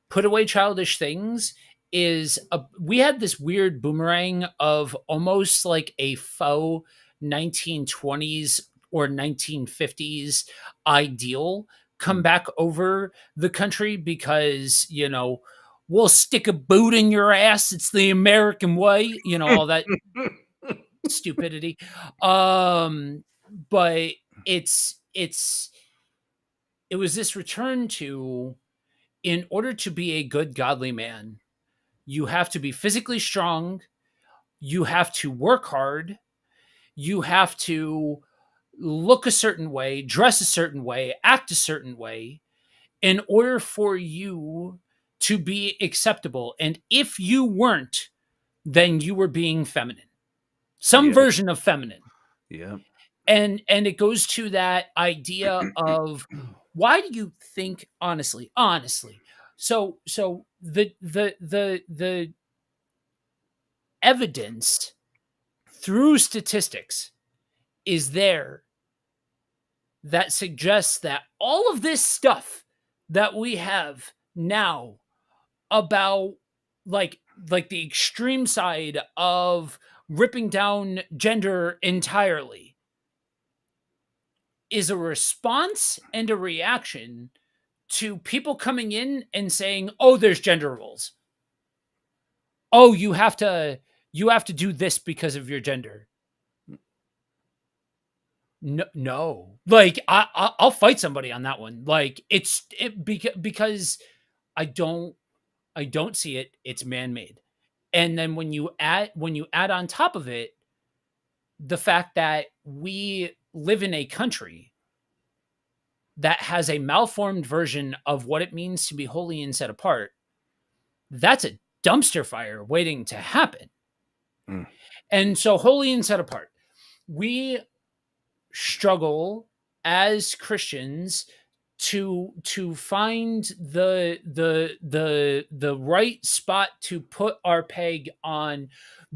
Put away childish things is we had this weird boomerang of almost like a faux 1920s or 1950s ideal come Mhm. back over the country because, we'll stick a boot in your ass. It's the American way, all that stupidity. Um, but it's it was this return to, in order to be a good godly man, you have to be physically strong, you have to work hard, you have to look a certain way, dress a certain way, act a certain way in order for you to be acceptable. And if you weren't, then you were being feminine. Some Yep. version of feminine. Yep. And it goes to that idea of, why do you think, honestly, so the evidence through statistics is there that suggests that all of this stuff that we have now about, like like the extreme side of ripping down gender entirely, is a response and a reaction to people coming in and saying, "Oh, there's gender roles. Oh, you have to do this because of your gender." No, no. Like I'll fight somebody on that one. Like because I don't I don't see it. It's man made. And then when you add on top of it the fact that we live in a country that has a malformed version of what it means to be holy and set apart, that's a dumpster fire waiting to happen. Mm. And so, holy and set apart, we struggle as Christians to find the right spot to put our peg on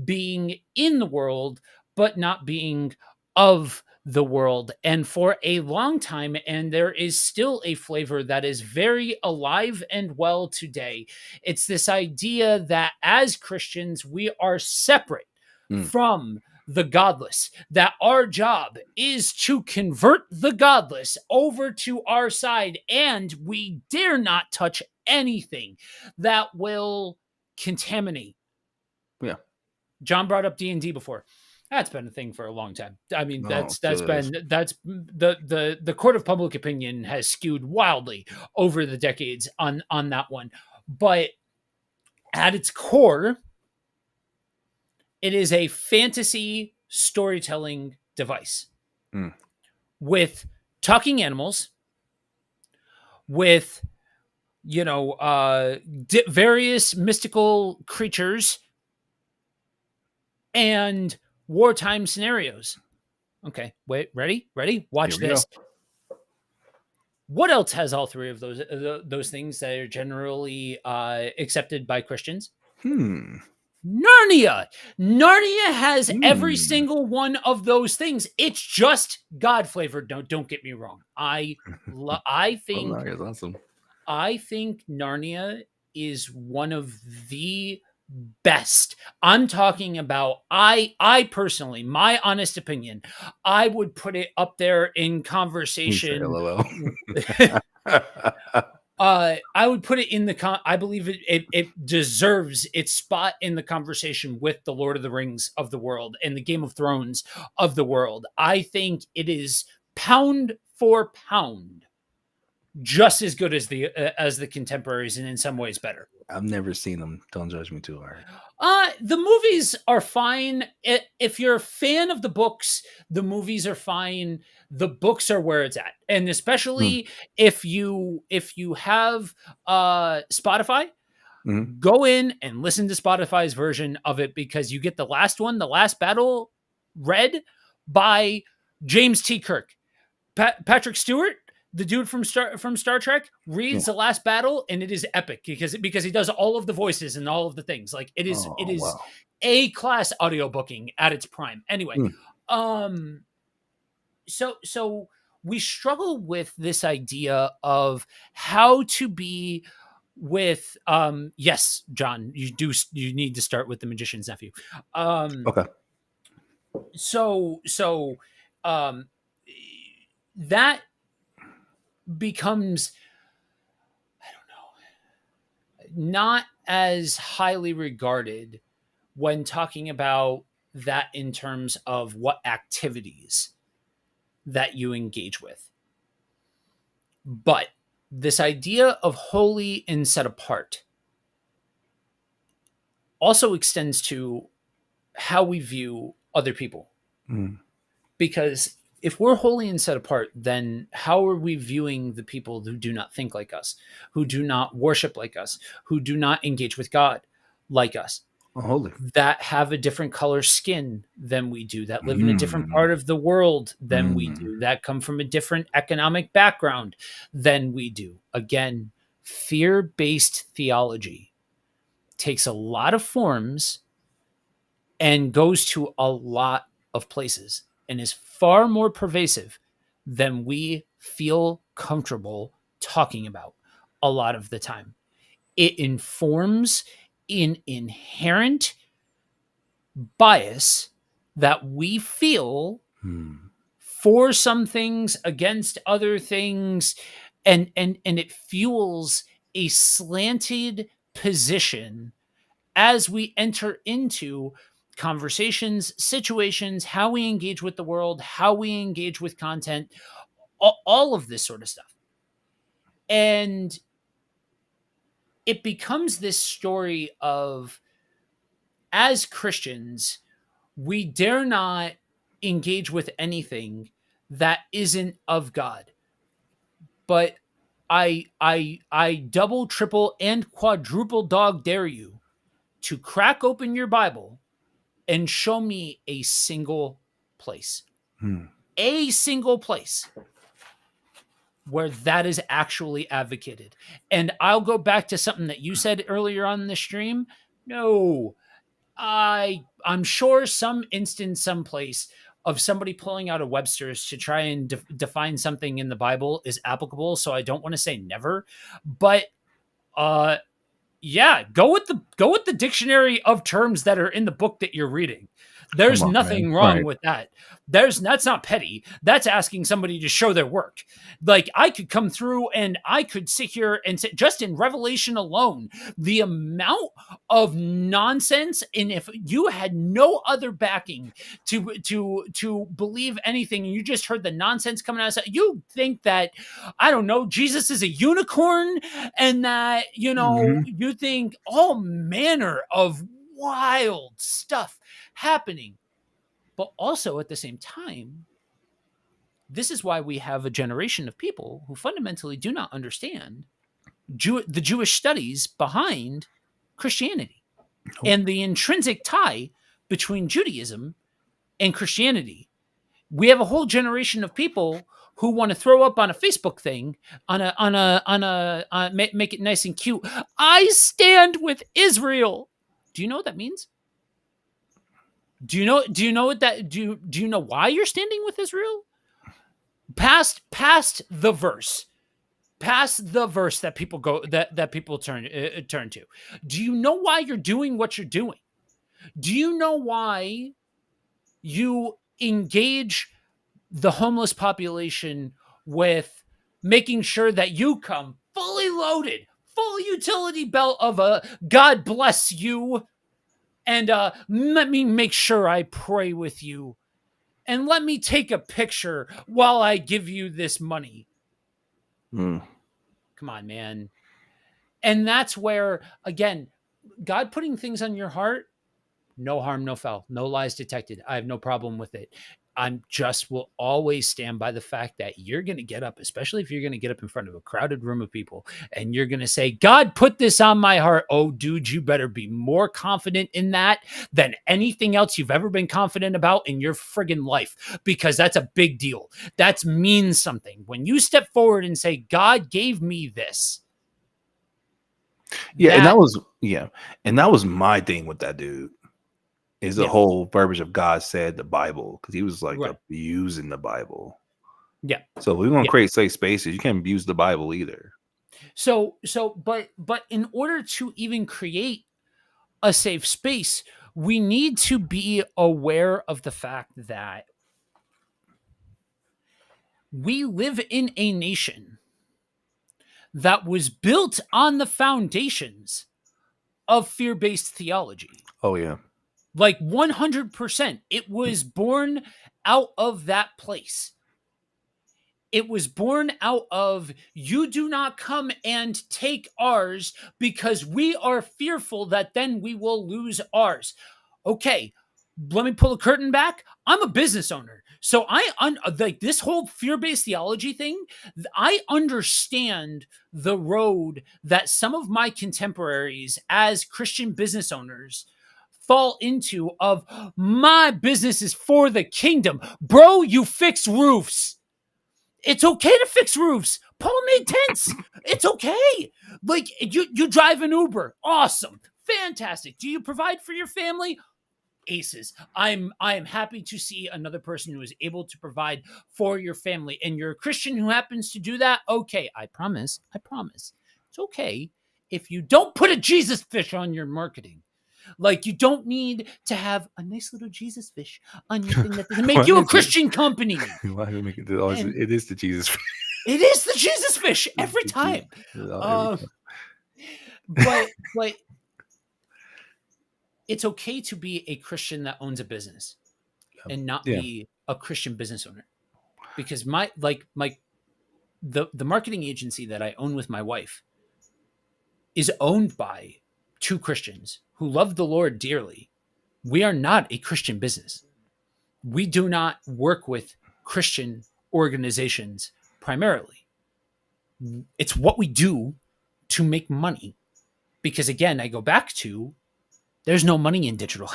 being in the world, but not being of the world. And for a long time, and there is still a flavor that is very alive and well today, it's this idea that as Christians, we are separate Mm. from the godless, that our job is to convert the godless over to our side, and we dare not touch anything that will contaminate. Yeah. John brought up D&D before. That's been a thing for a long time. I mean, No, that's that's still is. been that's the court of public opinion has skewed wildly over the decades on that one. But at its core, it is a fantasy storytelling device Mm. with talking animals, with various mystical creatures and wartime scenarios. Okay, wait, ready, Here watch we go. this. What else has all three of those things that are generally accepted by Christians? Hmm. Narnia. Narnia has every Hmm. single one of those things. It's just God flavored. Don't get me wrong. I Oh, think nice. Awesome. I think Narnia is one of the best. I'm talking about, I personally, my honest opinion, I would put it up there in He said conversation. LOL. I would put it in I believe it deserves its spot in the conversation with the Lord of the Rings of the world and the Game of Thrones of the world. I think it is pound for pound just as good as the contemporaries, and in some ways better. I've never seen them. Don't judge me too hard. The movies are fine. If you're a fan of the books, the movies are fine. The books are where it's at, and Mm, especially if you have Spotify, mhm. go in and listen to Spotify's version of it because you get the last one, the last battle, read by James T. Kirk. Patrick Stewart, the dude from Star Trek, Yeah. reads the last battle, and it is epic because he does all of the voices and all of the things. Like it Oh, is wow. A class audiobooking at its prime. Anyway, Mm, um, so we struggle with this idea of how to be with yes, John, you need to start with the magician's nephew. Um okay. so um that becomes not as highly regarded when talking about that in terms of what activities that you engage with. But this idea of holy and set apart also extends to how we view other people. Mm, Because if we're holy and set apart, then how are we viewing the people who do not think like us, who do not worship like us, who do not engage with God like us, oh, holy. that have a different color skin than we do, that live in a different Mm, part of the world than we mm, do, that come from a different economic background than we do? Again, fear based theology takes a lot of forms and goes to a lot of places and is far more pervasive than we feel comfortable talking about a lot of the time. It informs an inherent bias that we feel mm, for some things against other things, and it fuels a slanted position as we enter into conversations, situations, how we engage with the world, how we engage with content, all of this sort of stuff. And it becomes this story of, as Christians, we dare not engage with anything that isn't of God. But I double, triple, and quadruple dog dare you to crack open your Bible and show me mm. a single place where that is actually advocated. And I'll go back to something that you said earlier on in the stream. No, I'm sure some instance, someplace of somebody pulling out a Webster's to try and define something in the Bible is applicable. So I don't want to say never, but uh, yeah, go with the dictionary of terms that are in the book that you're reading. Come There's on, man. nothing wrong Right. with that. That's not petty. That's asking somebody to show their work. Like, I could come through and I could sit here and say, just in Revelation alone, the amount of nonsense, and if you had no other backing to believe anything, and you just heard the nonsense coming out of that, you think that, I don't know, Jesus is a unicorn, and that, Mhm. you think all manner of wild stuff happening. But also at the same time, this is why we have a generation of people who fundamentally do not understand the Jewish studies behind Christianity Nope. and the intrinsic tie between Judaism and Christianity. We have a whole generation of people who want to throw up on a Facebook thing, make it nice and cute. I stand with Israel. Do you know what that means? Do you know what that do you know why you're standing with Israel? Past the verse. Past the verse that people go that people turn to. Do you know why you're doing what you're doing? Do you know why you engage the homeless population with making sure that you come fully loaded, full utility belt of a God bless you, and let me make sure I pray with you, and let me take a picture while I give you this money. Mm. Come on, man. And that's where, again, God putting things on your heart, no harm, no foul, no lies detected. I have no problem with it. I'm just will always stand by the fact that you're going to get up, especially if you're going to get up in front of a crowded room of people and you're going to say, God put this on my heart. Oh, dude, you better be more confident in that than anything else you've ever been confident about in your friggin' life, because that's a big deal. That means something. When you step forward and say, God gave me this, Yeah, that, and that was my thing with that dude. Is the yeah, whole verbiage of God said the Bible, because he was like right. abusing the Bible. Yeah. So if we're gonna Yeah. create safe spaces, you can't abuse the Bible either. But in order to even create a safe space, we need to be aware of the fact that we live in a nation that was built on the foundations of fear-based theology. Oh yeah. Like 100%. It was born out of that place. It was born out of, you do not come and take ours because we are fearful that then we will lose ours. Okay, let me pull a curtain back. I'm a business owner. So like this whole fear-based theology thing, I understand the road that some of my contemporaries as Christian business owners fall into of, my business is for the kingdom. Bro, you fix roofs. It's okay to fix roofs. Paul made tents. It's okay. Like, you drive an Uber. Awesome. Fantastic. Do you provide for your family? Aces. I am happy to see another person who is able to provide for your family. And you're a Christian who happens to do that. Okay. I promise. I promise. It's okay if you don't put a Jesus fish on your marketing. Like, you don't need to have a nice little Jesus fish on your thing. That doesn't make Why you a is it? Christian company. Why do we make it? Always, And it is the Jesus. it is the Jesus fish It's every the Jesus time. every Um, time. but it's okay to be a Christian that owns a business and not Yeah. be a Christian business owner. Because the marketing agency that I own with my wife is owned by two Christians who love the Lord dearly. We are not a Christian business. We do not work with Christian organizations primarily. It's what we do to make money. Because again, I go back to, there's no money in digital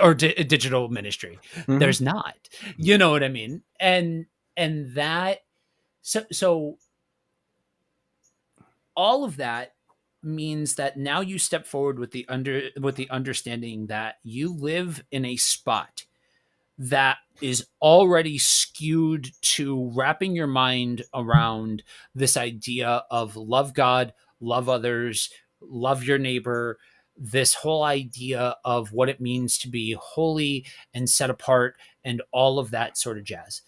digital ministry. Mhm. There's not. You know what I mean? And that, so all of that means that now you step forward with the understanding that you live in a spot that is already skewed to wrapping your mind around this idea of love God, love others, love your neighbor, this whole idea of what it means to be holy and set apart and all of that sort of jazz.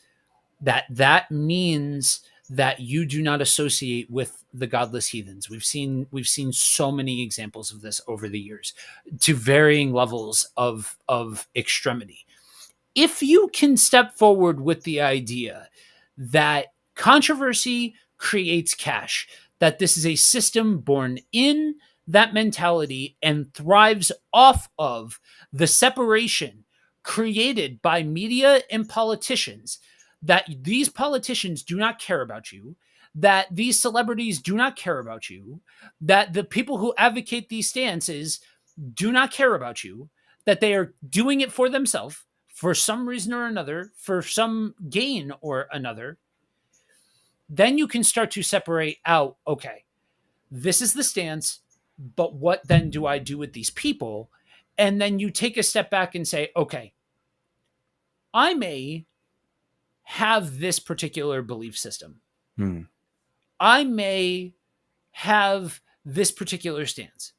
That means that you do not associate with the godless heathens. We've seen so many examples of this over the years to varying levels of extremity. If you can step forward with the idea that controversy creates cash, that this is a system born in that mentality and thrives off of the separation created by media and politicians, that these politicians do not care about you, that these celebrities do not care about you, that the people who advocate these stances do not care about you, that they are doing it for themselves for some reason or another, for some gain or another, then you can start to separate out, okay, this is the stance, but what then do I do with these people? And then you take a step back and say, okay, I may have this particular belief system. Mm. I may have this particular stance.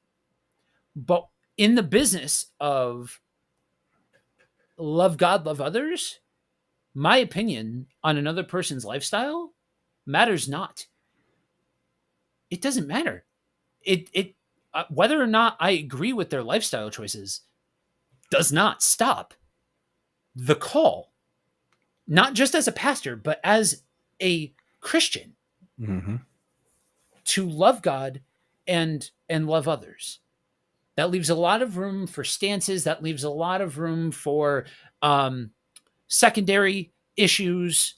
But in the business of love God, love others, my opinion on another person's lifestyle matters not. it doesn't matter. It whether or not I agree with their lifestyle choices does not stop the call, not just as a pastor, but as a Christian, Mm-hmm. to love God and love others. That leaves a lot of room for stances. That leaves a lot of room for um, secondary issues,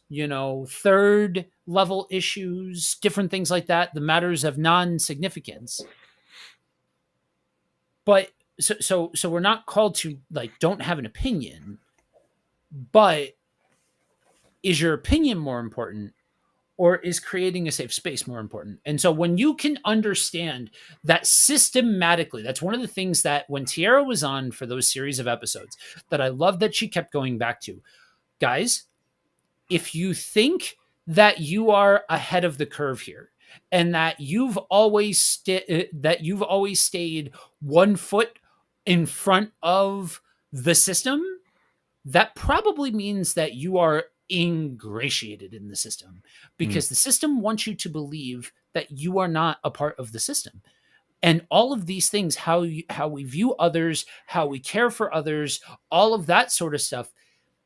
third level issues, different things like that, the matters of non significance. But so we're not called to like don't have an opinion, but is your opinion more important, or is creating a safe space more important? And so when you can understand that systematically, that's one of the things that when Tiara was on for those series of episodes that I love that she kept going back to. Guys, if you think that you are ahead of the curve here and that you've always stayed 1 foot in front of the system, that probably means that you are ingratiated in the system, Mm. because the system wants you to believe that you are not a part of the system. And all of these things, how we view others, how we care for others, all of that sort of stuff,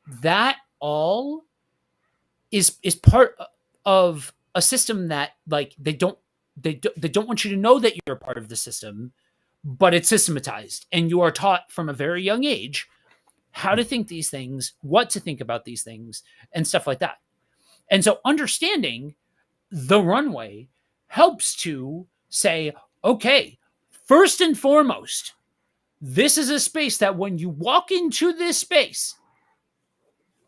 that all is part of a system that like they don't want you to know that you're a part of the system, but it's systematized and you are taught from a very young age how to think these things, what to think about these things, and stuff like that. And so understanding the runway helps to say, okay, first and foremost, this is a space that when you walk into this space,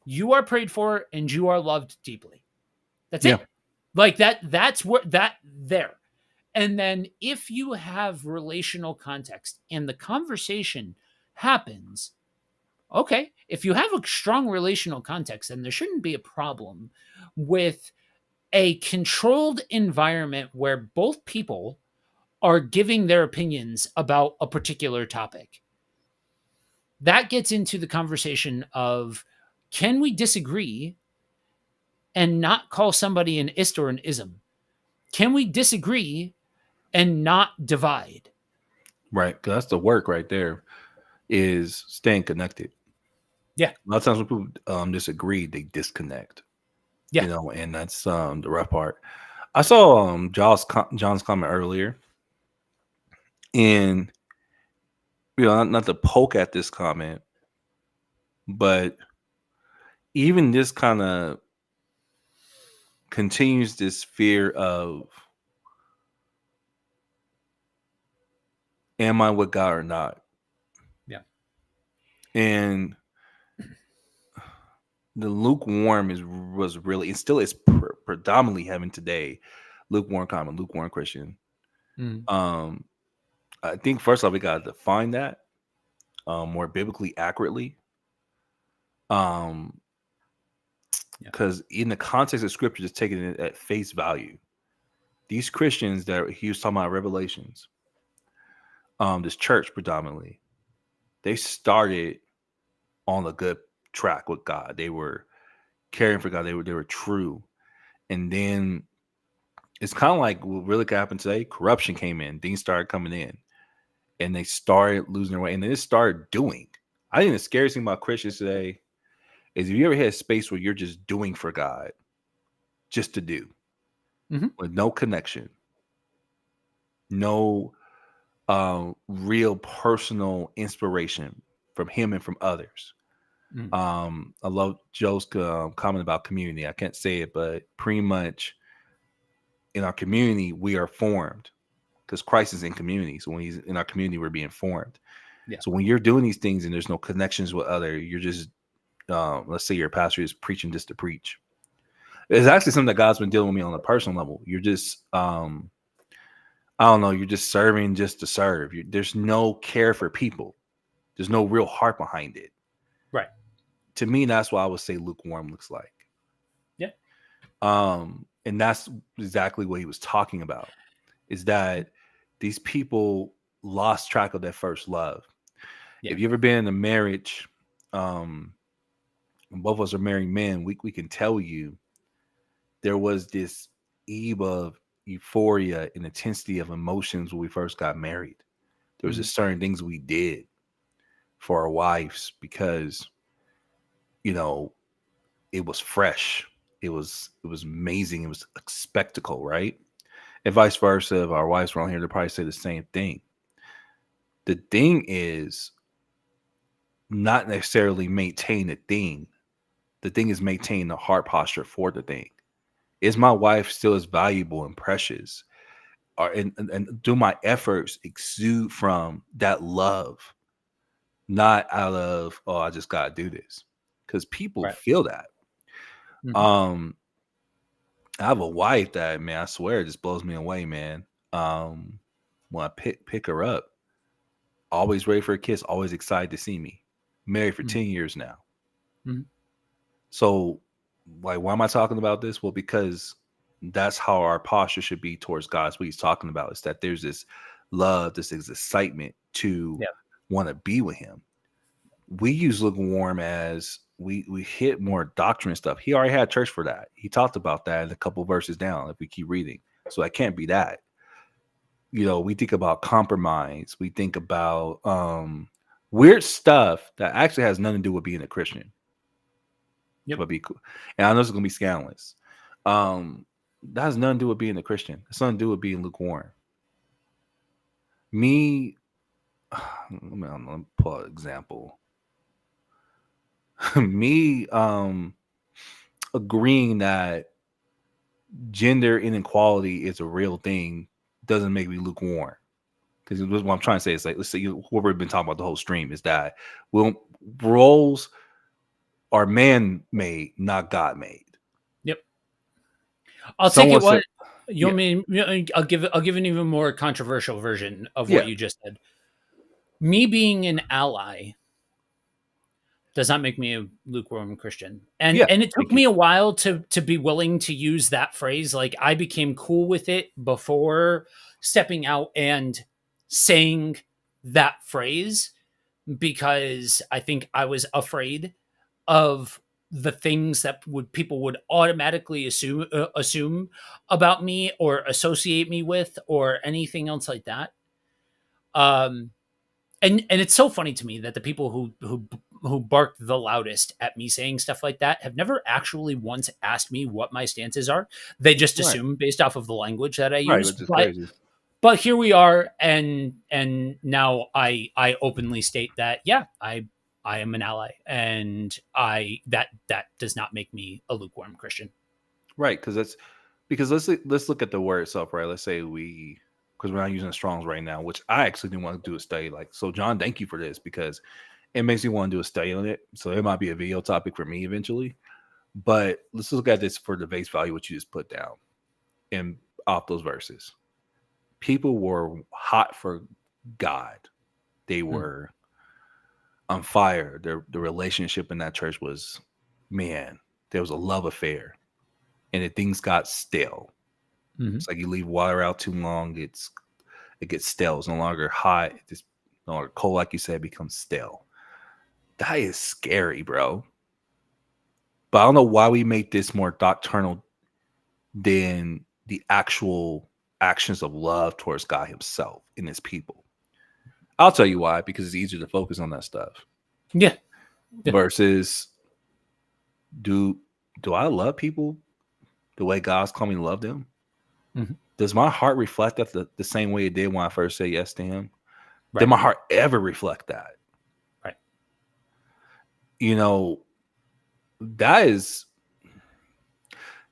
you are prayed for and you are loved deeply. That's Yeah. it. Like that's what that there. And then if you have relational context and the conversation happens, okay, if you have a strong relational context, then there shouldn't be a problem with a controlled environment where both people are giving their opinions about a particular topic. That gets into the conversation of, can we disagree and not call somebody an ist or an ism? Can we disagree and not divide? Right. 'Cause that's the work right there, is staying connected. Yeah. A lot of times when people disagree, they disconnect. Yeah. And that's the rough part. I saw John's comment earlier, and not to poke at this comment, but even this kind of continues this fear of, am I with God or not? Yeah. And the lukewarm was really, and still is predominantly having today, lukewarm comment, lukewarm Christian. Mm. Um, I think first off, we got to define that more biblically accurately. Yeah. Because in the context of scripture, just taking it at face value, these Christians that he was talking about, Revelations, this church predominantly, they started on a good track with God. They were caring for God. They were true. And then it's kind of like what really happened today. Corruption came in. Things started coming in, and they started losing their way. And they just started doing. I think the scariest thing about Christians today is, if you ever had a space where you're just doing for God, just to do, Mm-hmm. with no connection, no real personal inspiration from him and from others. Mm. I love Joe's comment about community. I can't say it, but pretty much in our community, we are formed because Christ is in community. So when he's in our community, we're being formed. Yeah. So when you're doing these things and there's no connections with other, you're just, let's say your pastor is preaching just to preach. It's actually something that God's been dealing with me on a personal level. You're just, I don't know, you're just serving just to serve. There's no care for people. There's no real heart behind it. Right. To me, that's what I would say lukewarm looks like. Yeah. And that's exactly what he was talking about, is that these people lost track of their first love. Yeah. If you ever been in a marriage, when both of us are married men, we can tell you there was this eve of euphoria and intensity of emotions when we first got married. There was Mhm. just certain things we did for our wives because, you know, it was fresh. It was amazing. It was a spectacle, right? And vice versa. If our wives were on here, they'd probably say the same thing. The thing is not necessarily maintain the thing. The thing is maintain the heart posture for the thing. Is my wife still as valuable and precious? Or and do my efforts exude from that love, not out of, oh, I just gotta do this. Because people Right. feel that. Mhm. Um, I have a wife that, man, I swear it just blows me away, man. When I pick her up, always ready for a kiss, always excited to see me. Married for Mhm. 10 years now. Mhm. So, like, why am I talking about this? Well, because that's how our posture should be towards God. Is what he's talking about. Is that there's this love, this excitement to Yeah. want to be with him. We use lukewarm as we hit more doctrine stuff. He already had church for that. He talked about that in a couple verses down if we keep reading. So that can't be that. You know, we think about compromise. We think about weird stuff that actually has nothing to do with being a Christian. Yep. But be cool. And I know it's gonna be scandalous. That has nothing to do with being a Christian. It's nothing to do with being lukewarm. Me, let me pull out an example. Me agreeing that gender inequality is a real thing doesn't make me lukewarm. Because what I'm trying to say is, like, let's say what we've been talking about the whole stream is that roles are man made, not God made. Yep. I'll take Someone it said, one. You yeah, want me? I'll give an even more controversial version of what yeah, you just said. Me being an ally does not make me a lukewarm Christian. And yeah. and it took Thank you. me a while to be willing to use that phrase. Like I became cool with it before stepping out and saying that phrase because I think I was afraid of the things that would people would automatically assume about me or associate me with or anything else like that. Um and it's so funny to me that the people who bark the loudest at me saying stuff like that have never actually once asked me what my stances are. They just Right, assume based off of the language that I right, use. which is But crazy. here we are, and now I openly state that yeah, I am an ally, and I that does not make me a lukewarm Christian. Right, because let's look at the word itself, right? Let's say because we're not using Strong's right now, which I actually didn't want to do a study. Like, so John, thank you for this because it makes me want to do a study on it. So it might be a video topic for me eventually. But let's look at this for the base value, what you just put down and off those verses. People were hot for God. They Mm, were on fire. The relationship in that church was, man, there was a love affair, and the things got stale. mhm. It's like you leave water out too long, it gets stale. It's no longer hot. It's no longer cold, like you said, it becomes stale. That is scary, bro. But I don't know why we make this more doctrinal than the actual actions of love towards God Himself and His people. I'll tell you why, because it's easier to focus on that stuff. Yeah, yeah. Versus, do do I love people the way God's called me to love them? Mhm. Does my heart reflect that the same way it did when I first said yes to Him? Did Right, my heart ever reflect that? right. You know, that is,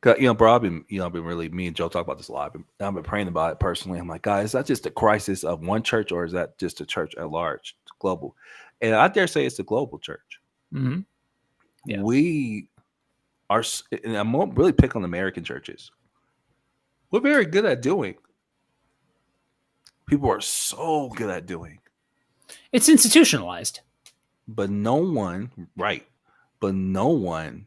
'cause, bro, I've been really, me and Joe talk about this a lot. I've been praying about it personally. I'm like, God, is that just a crisis of one church, or is that just a church at large, it's global? And I dare say it's a global church. Hmm. Yeah. We are, and I'm gonna really pick on American churches. We're very good at doing. People are so good at doing, It's institutionalized. but no one, right? But no one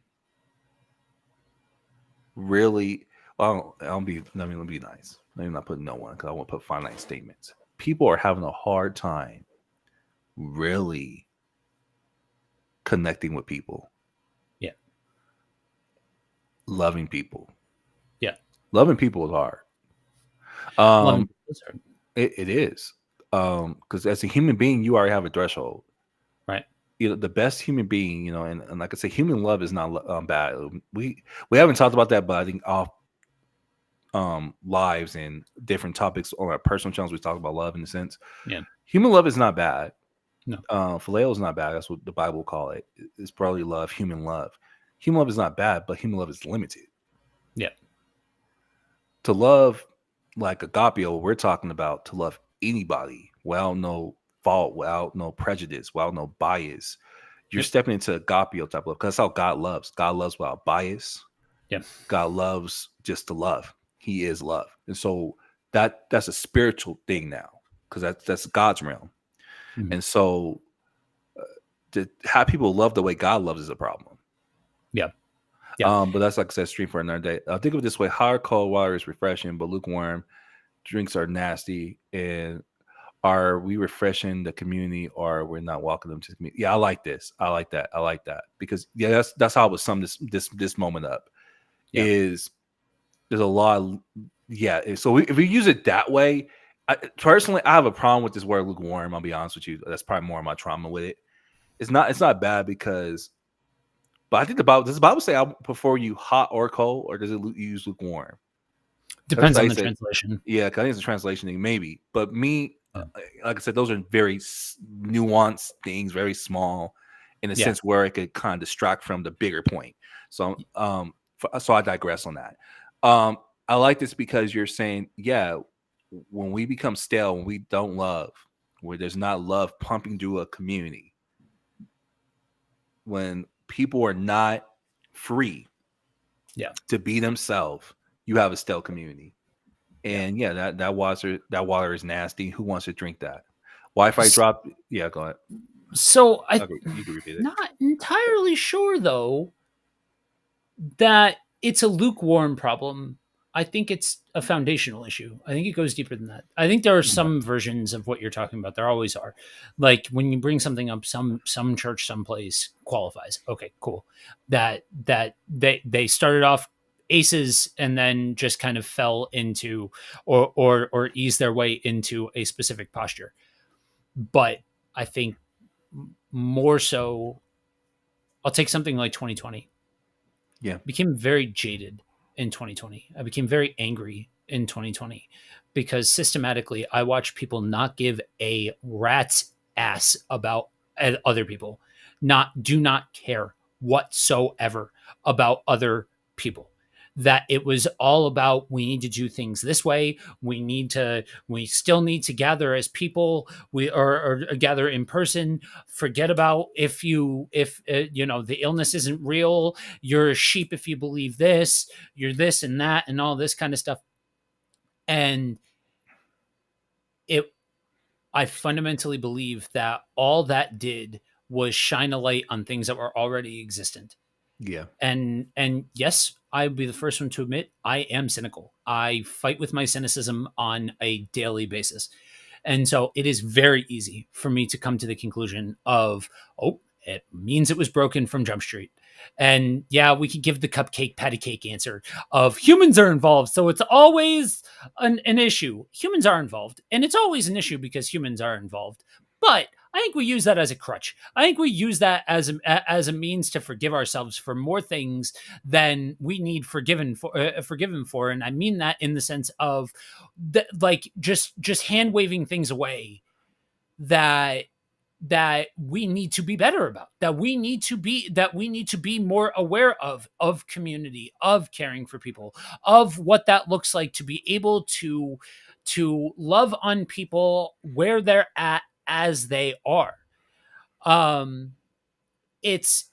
really. Well, let me be nice. Let me not put no one because I won't put finite statements. People are having a hard time really connecting with people, Yeah, loving people. yeah. Loving people is hard. Love and Um, Blizzard. it is. Because as a human being, you already have a threshold. Right. You know, the best human being, and like I say, human love is not bad. We haven't talked about that, but I think off lives and different topics on our personal channels, we talk about love in a sense. Yeah. Human love is not bad. No. Phileo is not bad. That's what the Bible will call it. It's brotherly love, human love. Human love is not bad, but human love is limited. Yeah. To love like agapeo, we're talking about to love anybody without no fault, without no prejudice, without no bias. You're Yep. stepping into agapeo type of love because that's how God loves. God loves without bias. Yep. God loves just to love. He is love, and so that's a spiritual thing now because that's God's realm. Mhm. And so to have people love the way God loves is a problem. Yeah. Yeah. But that's like I said, stream for another day. Think of it this way: hot or cold water is refreshing, but lukewarm drinks are nasty. And are we refreshing the community, or we're not welcoming them to the community? Yeah, I like this. I like that. I like that because yeah, that's how I would sum this moment up. Yeah. Is there's a lot of, yeah. So if we use it that way, personally, I have a problem with this word lukewarm. I'll be honest with you. That's probably more of my trauma with it. It's not bad because, but I think does the Bible say I prefer you hot or cold, or does it use lukewarm? Because Depends I on the say, translation. yeah, because I think it's a translation thing, maybe. But me, Yeah. like I said, those are very nuanced things, very small, in a Yeah. sense where it could kind of distract from the bigger point. So, so I digress on that. I like this because you're saying, yeah, when we become stale, when we don't love, where there's not love pumping through a community, when people are not free Yeah. to be themselves, you have a stale community. Yeah. And yeah, that water is nasty. Who wants to drink that? Wi-Fi S- drop. Yeah, go ahead. So I Okay, you can repeat it. not entirely sure though that it's a lukewarm problem. I think it's a foundational issue. I think it goes deeper than that. I think there are Okay. some versions of what you're talking about. There always are. Like when you bring something up, some church, someplace qualifies. Okay, cool. That they started off aces and then just kind of fell into or eased their way into a specific posture. But I think more so, I'll take something like 2020. Yeah. Became very jaded in 2020. I became very angry in 2020 because systematically I watched people not give a rat's ass about other people, do not care whatsoever about other people. That it was all about we need to do things this way. We still need to gather as people. Or gather in person. Forget about if the illness isn't real, you're a sheep if you believe this, you're this and that and all this kind of stuff. And it I fundamentally believe that all that did was shine a light on things that were already existent. Yeah. And yes, I'd be the first one to admit I am cynical. I fight with my cynicism on a daily basis. And so it is very easy for me to come to the conclusion of, oh, it means it was broken from Jump Street. And yeah, we could give the cupcake patty cake answer of humans are involved. So it's always an issue. Humans are involved. And it's always an issue because humans are involved. But I think we use that as a crutch. I think we use that as a means to forgive ourselves for more things than we need forgiven for. And I mean that in the sense of like just hand waving things away that we need to be better about, that we need to be more aware of community, of caring for people, of what that looks like to be able to love on people where they're at as they are. um it's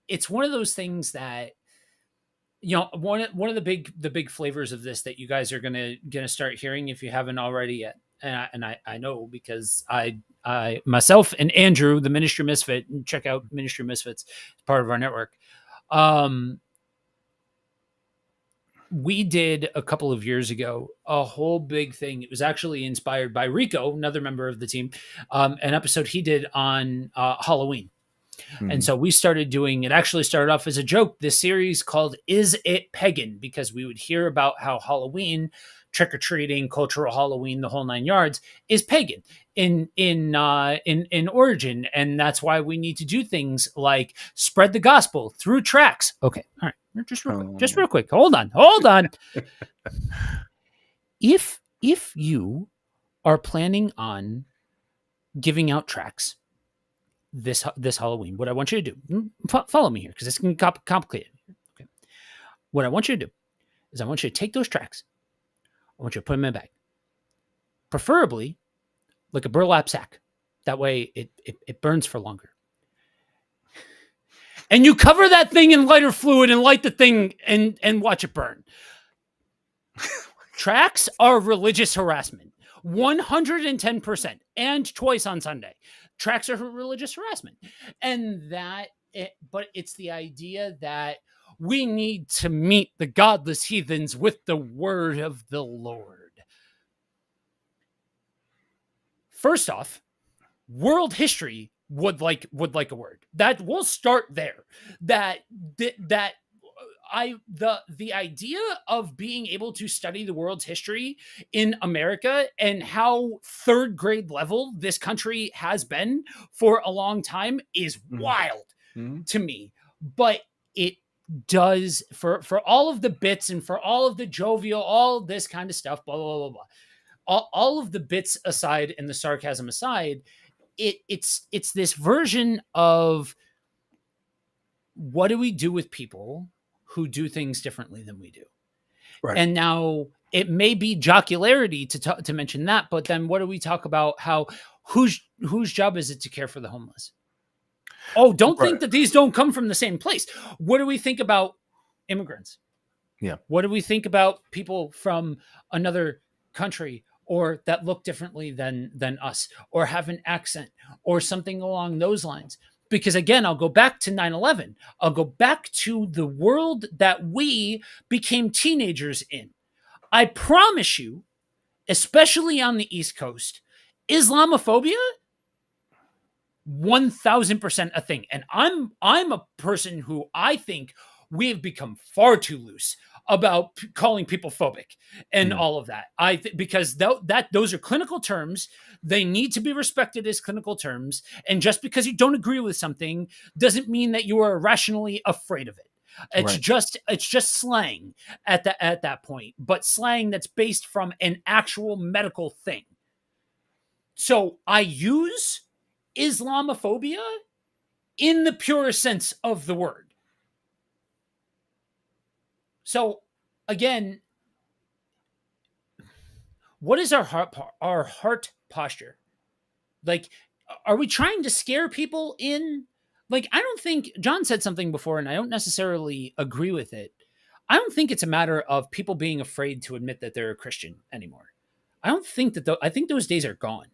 it's one of those things that, one of the big flavors of this that you guys are gonna start hearing if you haven't already yet. And I know because I myself and Andrew, the Ministry Misfit, and check out Ministry Misfits, part of our network. um we did a couple of years ago a whole big thing. It was actually inspired by Rico, another member of the team, an episode he did on Halloween. And Mhm. so we started doing, it actually started off as a joke, this series called Is It Pagan? Because we would hear about how Halloween, trick or treating, cultural Halloween, the whole nine yards, is pagan in origin, and that's why we need to do things like spread the gospel through tracks. Okay, all right, just Um, real quick. Hold on. If you are planning on giving out tracks this Halloween, what I want you to do, follow me here because it's going to be complicated. Okay, what I want you to do is I want you to take those tracks. I want you to put them in a bag, preferably like a burlap sack. That way it burns for longer. And you cover that thing in lighter fluid and light the thing and watch it burn. Tracks are religious harassment. 110% and twice on Sunday. Tracks are religious harassment. And but it's the idea that we need to meet the godless heathens with the word of the Lord. First off, world history would like a word. That we'll start there. That that the idea of being able to study the world's history in America and how third grade level this country has been for a long time is mhm, wild mhm. to me. But it does for all of the bits and for all of the jovial, all this kind of stuff, blah blah blah blah. All of the bits aside and the sarcasm aside, it's this version of what do we do with people who do things differently than we do? Right. And now it may be jocularity to mention that, but then what do we talk about? How whose job is it to care for the homeless? Oh, don't Right. think that these don't come from the same place. What do we think about immigrants? Yeah. What do we think about people from another country or that look differently than us or have an accent or something along those lines? Because again, I'll go back to 9/11. I'll go back to the world that we became teenagers in. I promise you, especially on the East Coast, Islamophobia 1000% a thing. And I'm a person who I think we have become far too loose about calling people phobic and Yeah. all of that. Because those are clinical terms, they need to be respected as clinical terms, and just because you don't agree with something doesn't mean that you are irrationally afraid of it. Right. It's just slang at that point, but slang that's based from an actual medical thing. So I use Islamophobia in the purest sense of the word. So again, what is our heart posture? Like, are we trying to scare people in? Like, I don't think John said something before, and I don't necessarily agree with it. I don't think it's a matter of people being afraid to admit that they're a Christian anymore. I don't think that. I think those days are gone.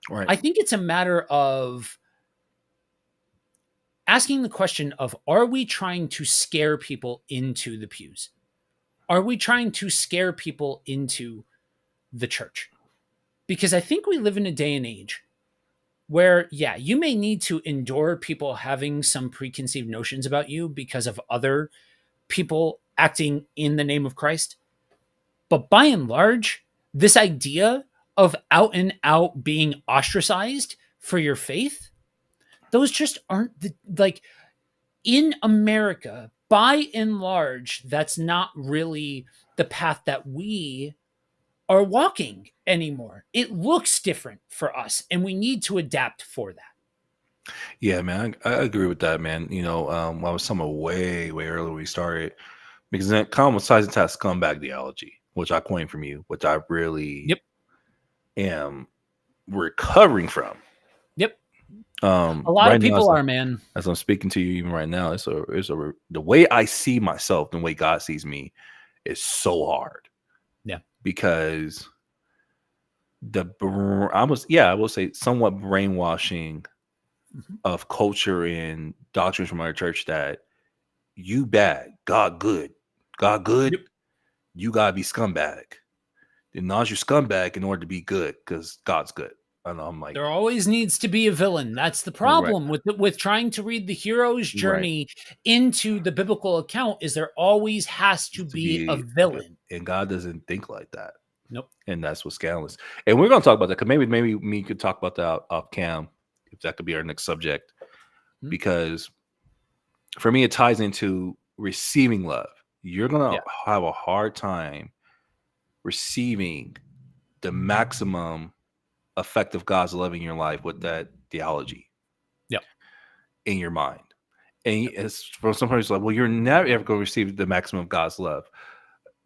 Right. I think it's a matter of asking the question of, are we trying to scare people into the pews? Are we trying to scare people into the church? Because I think we live in a day and age where, yeah, you may need to endure people having some preconceived notions about you because of other people acting in the name of Christ. But by and large, this idea of out and out being ostracized for your faith, those just aren't like in America, by and large, that's not really the path that we are walking anymore. It looks different for us, and we need to adapt for that. Yeah, man. I agree with that, man. I was somewhere way, way earlier when we started because then common size and task scumbag theology, which I coined from you, which I really Yep. am recovering from. Yep. A lot of Right now, people are, man. as I'm speaking to you, even right now, the way I see myself, the way God sees me, is so hard Yeah. because I will say somewhat brainwashing Mhm. of culture and doctrines from our church that you bad, God good, Yep. you gotta be scumbag. Then not your scumbag in order to be good because God's good. And I'm like, There always needs to be a villain. That's the right, problem with trying to read the hero's right. journey into the biblical account is there always has to To be a be, villain. and God doesn't think like that. Nope. And that's what's scandalous. And we're going to talk about that because maybe me could talk about that off cam if that could be our next subject. Hmm? Because for me, it ties into receiving love. You're going Yeah. to have a hard time receiving the maximum effect of God's love in your life with that theology Yep. in your mind. And it's for some people, it's like, well, you're never ever going to receive the maximum of God's love.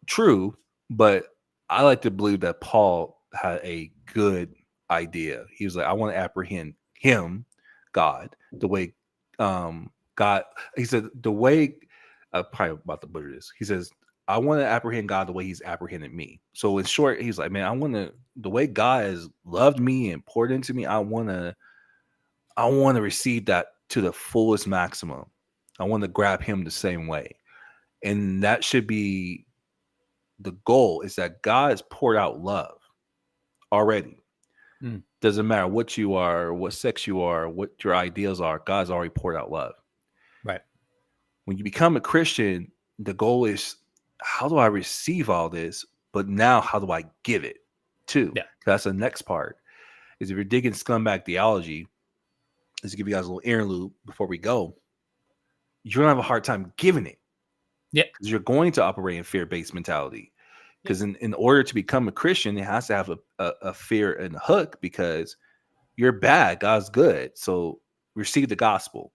True, but I like to believe that Paul had a good idea. He was like, I want to apprehend him, God, the way God, he said, the way, probably about to butcher this. He says, I want to apprehend God the way he's apprehended me. So in short, he's like, man, I want to, the way God has loved me and poured into me, I want to receive that to the fullest maximum. I want to grab him the same way. And that should be the goal, is that God has poured out love already. Mm. Doesn't matter what you are, what sex you are, what your ideals are, God's already poured out love. Right. When you become a Christian, the goal is, how do I receive all this? But now, how do I give it too? Yeah. That's the next part. Is if you're digging scumbag theology, is to give you guys a little interlude before we go. You're gonna have a hard time giving it Yeah. because you're going to operate in fear-based mentality. Yep. Because in order to become a Christian, it has to have a fear and a hook, because you're bad, God's good. So receive the gospel.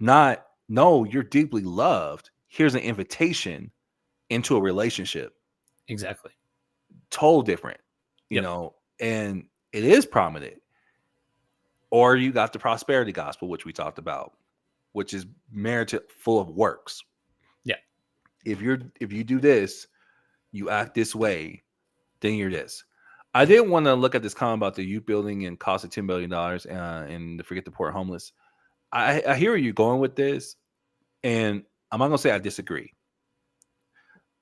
Not, no, you're deeply loved. Here's an invitation into a relationship. Exactly. Total different, Yep. and it is prominent. Or you got the prosperity gospel, which we talked about, which is merited, full of works. Yeah. If you do this, you act this way, then you're this. I did want to look at this comment about the youth building and cost of $10 billion, and to forget the poor homeless. I hear where you're going with this, and I'm not gonna say I disagree,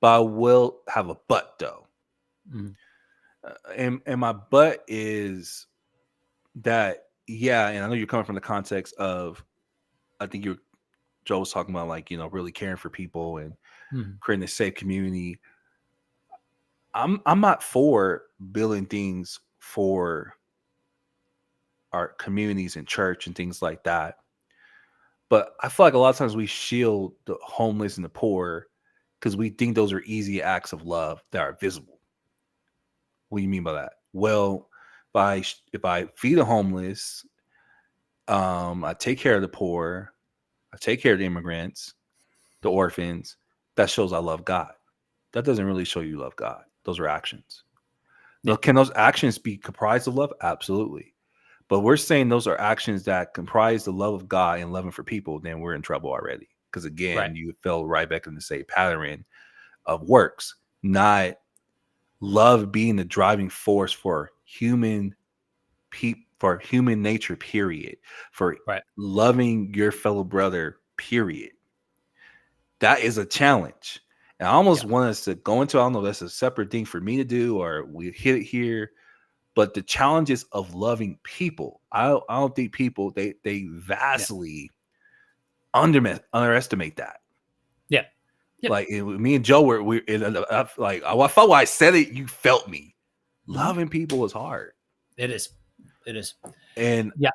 but I will have a but though. Mm. And my but is that, yeah, and I know you're coming from the context of, I think Joe was talking about, like, really caring for people and Mm. creating a safe community. I'm not for building things for our communities and church and things like that. But I feel like a lot of times we shield the homeless and the poor because we think those are easy acts of love that are visible. What do you mean by that? Well, if I feed the homeless, I take care of the poor, I take care of the immigrants, the orphans, that shows I love God. That doesn't really show you love God. Those are actions. Now, Yeah. can those actions be comprised of love? Absolutely. But we're saying those are actions that comprise the love of God and loving for people, then we're in trouble already. Because Right. again, you fell right back in the same pattern of works, not love being the driving force for for human nature, period. For Right. loving your fellow brother, period. That is a challenge. And I almost Yeah. want us to go into, I don't know, that's a separate thing for me to do, or we hit it here. But the challenges of loving people, I don't think people, they Yeah. vastly underestimate that. Yeah. Yep. Like, me and Joe we like, I felt when I said it, you felt me. Mhm. Loving people is hard, It is. It is. and Yeah.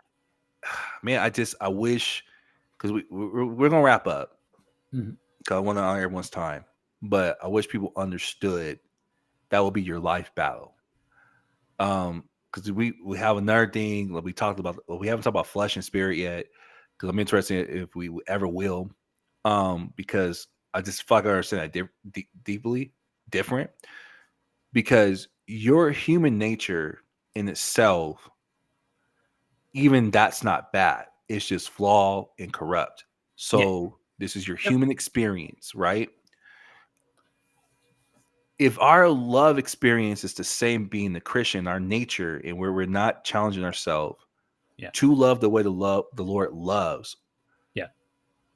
man, I wish, because we're gonna wrap up Mhm. because I want to honor everyone's time, but I wish people understood that will be your life battle. Because we have another thing that we talked about. Well, we haven't talked about flesh and spirit yet, because I'm interested if we ever will. Because I just feel like I understand that deeply different. Because your human nature in itself, even that's not bad. It's just flawed and corrupt. Yeah. So this is your Yep. human experience, right? If our love experience is the same being the Christian, our nature, and where we're not challenging ourselves Yeah. to love the way the Lord loves, Yeah.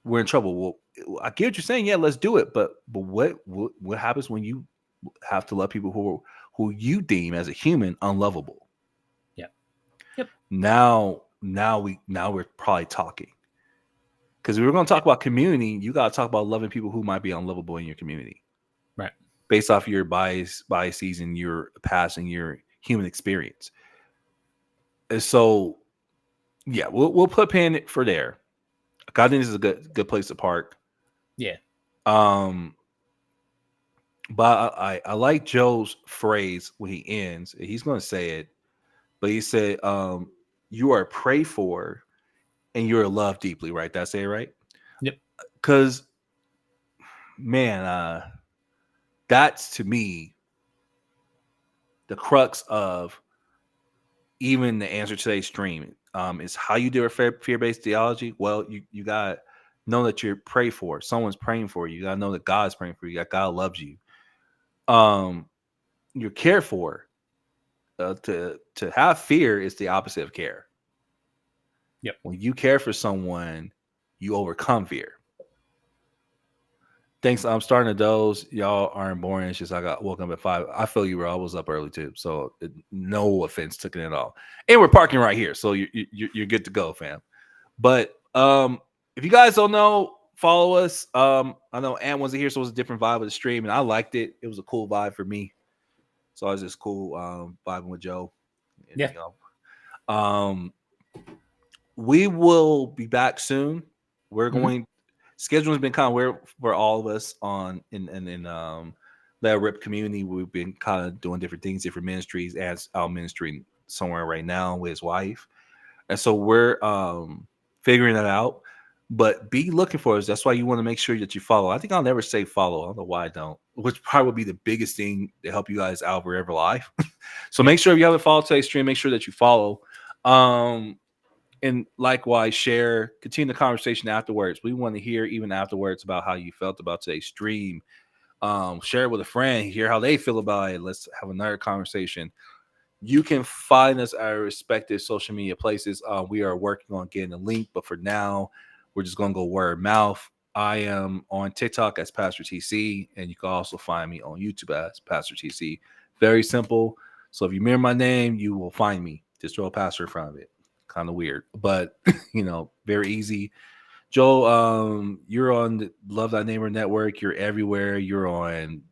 we're in trouble. Well, I get what you're saying. Yeah, let's do it. But what happens when you have to love people who you deem as a human unlovable? Yeah. Now we're probably talking. Because we were going to talk about community, you got to talk about loving people who might be unlovable in your community, Right. based off your biases and your past and your human experience. And so, yeah, we'll put pin for there. I think this is a good place to park. Yeah. Um, but I like Joe's phrase when he ends. He's going to say it, but he said, "You are prayed for, and you are loved deeply." Right? That's it, right? Yep. Because man, that's to me the crux of even the answer to today's stream. Is how you do a fear-based theology. Well, you got to know that you're prayed for. Someone's praying for you. You got to know that God's praying for you. That God loves you. Um, you're cared for. To have fear is the opposite of care. Yep. When you care for someone, you overcome fear. Thanks. I'm starting to doze. Y'all aren't boring. It's just I got woke up at 5. I feel you, bro. I was up early too, so no offense taken at all. And we're parking right here, so you're good to go, fam. But if you guys don't know, follow us. I know Ant wasn't here, so it was a different vibe of the stream, and I liked it. It was a cool vibe for me. So I was just cool vibing with Joe. And, Yeah. We will be back soon. We're Mhm. going. Scheduling has been kind of weird for all of us on in that RIP community. We've been kind of doing different things, different ministries. As our ministry somewhere right now with his wife, and so we're figuring that out. But be looking for us. That's why you want to make sure that you follow. I think I'll never say follow. I don't know why I don't. Which probably would be the biggest thing to help you guys out wherever life. So Yep. make sure if you haven't followed today's stream, make sure that you follow. And likewise, share, continue the conversation afterwards. We want to hear even afterwards about how you felt about today's stream. Share it with a friend, hear how they feel about it. Let's have another conversation. You can find us at our respective social media places. We are working on getting a link, but for now, we're just going to go word of mouth. I am on TikTok as Pastor TC, and you can also find me on YouTube as Pastor TC. Very simple. So if you mirror my name, you will find me. Just throw a pastor in front of it. Kind of weird, but very easy. Joel, you're on the Love Thy Neighbor Network. You're everywhere. You're on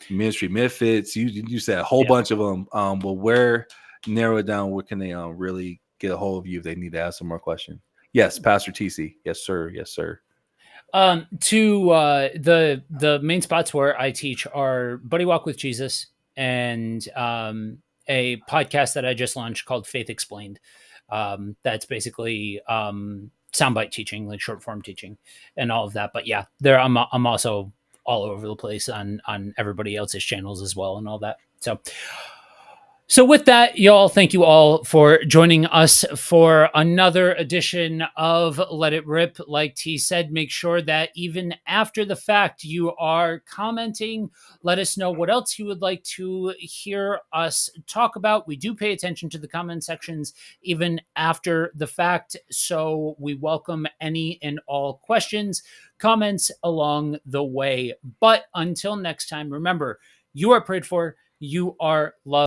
Ministry Misfits. You said a whole Yep. bunch of them. But where narrow it down? Where can they really get a hold of you if they need to ask some more questions? Yes, Pastor TC. Yes, sir. Yes, sir. To the main spots where I teach are Buddy Walk with Jesus and a podcast that I just launched called Faith Explained. That's basically soundbite teaching, like short form teaching, and all of that. But yeah, there I'm also all over the place on everybody else's channels as well and all that. So with that, y'all, thank you all for joining us for another edition of Let It Rip. Like T said, make sure that even after the fact, you are commenting. Let us know what else you would like to hear us talk about. We do pay attention to the comment sections even after the fact, so we welcome any and all questions, comments along the way. But until next time, remember, you are prayed for, you are loved.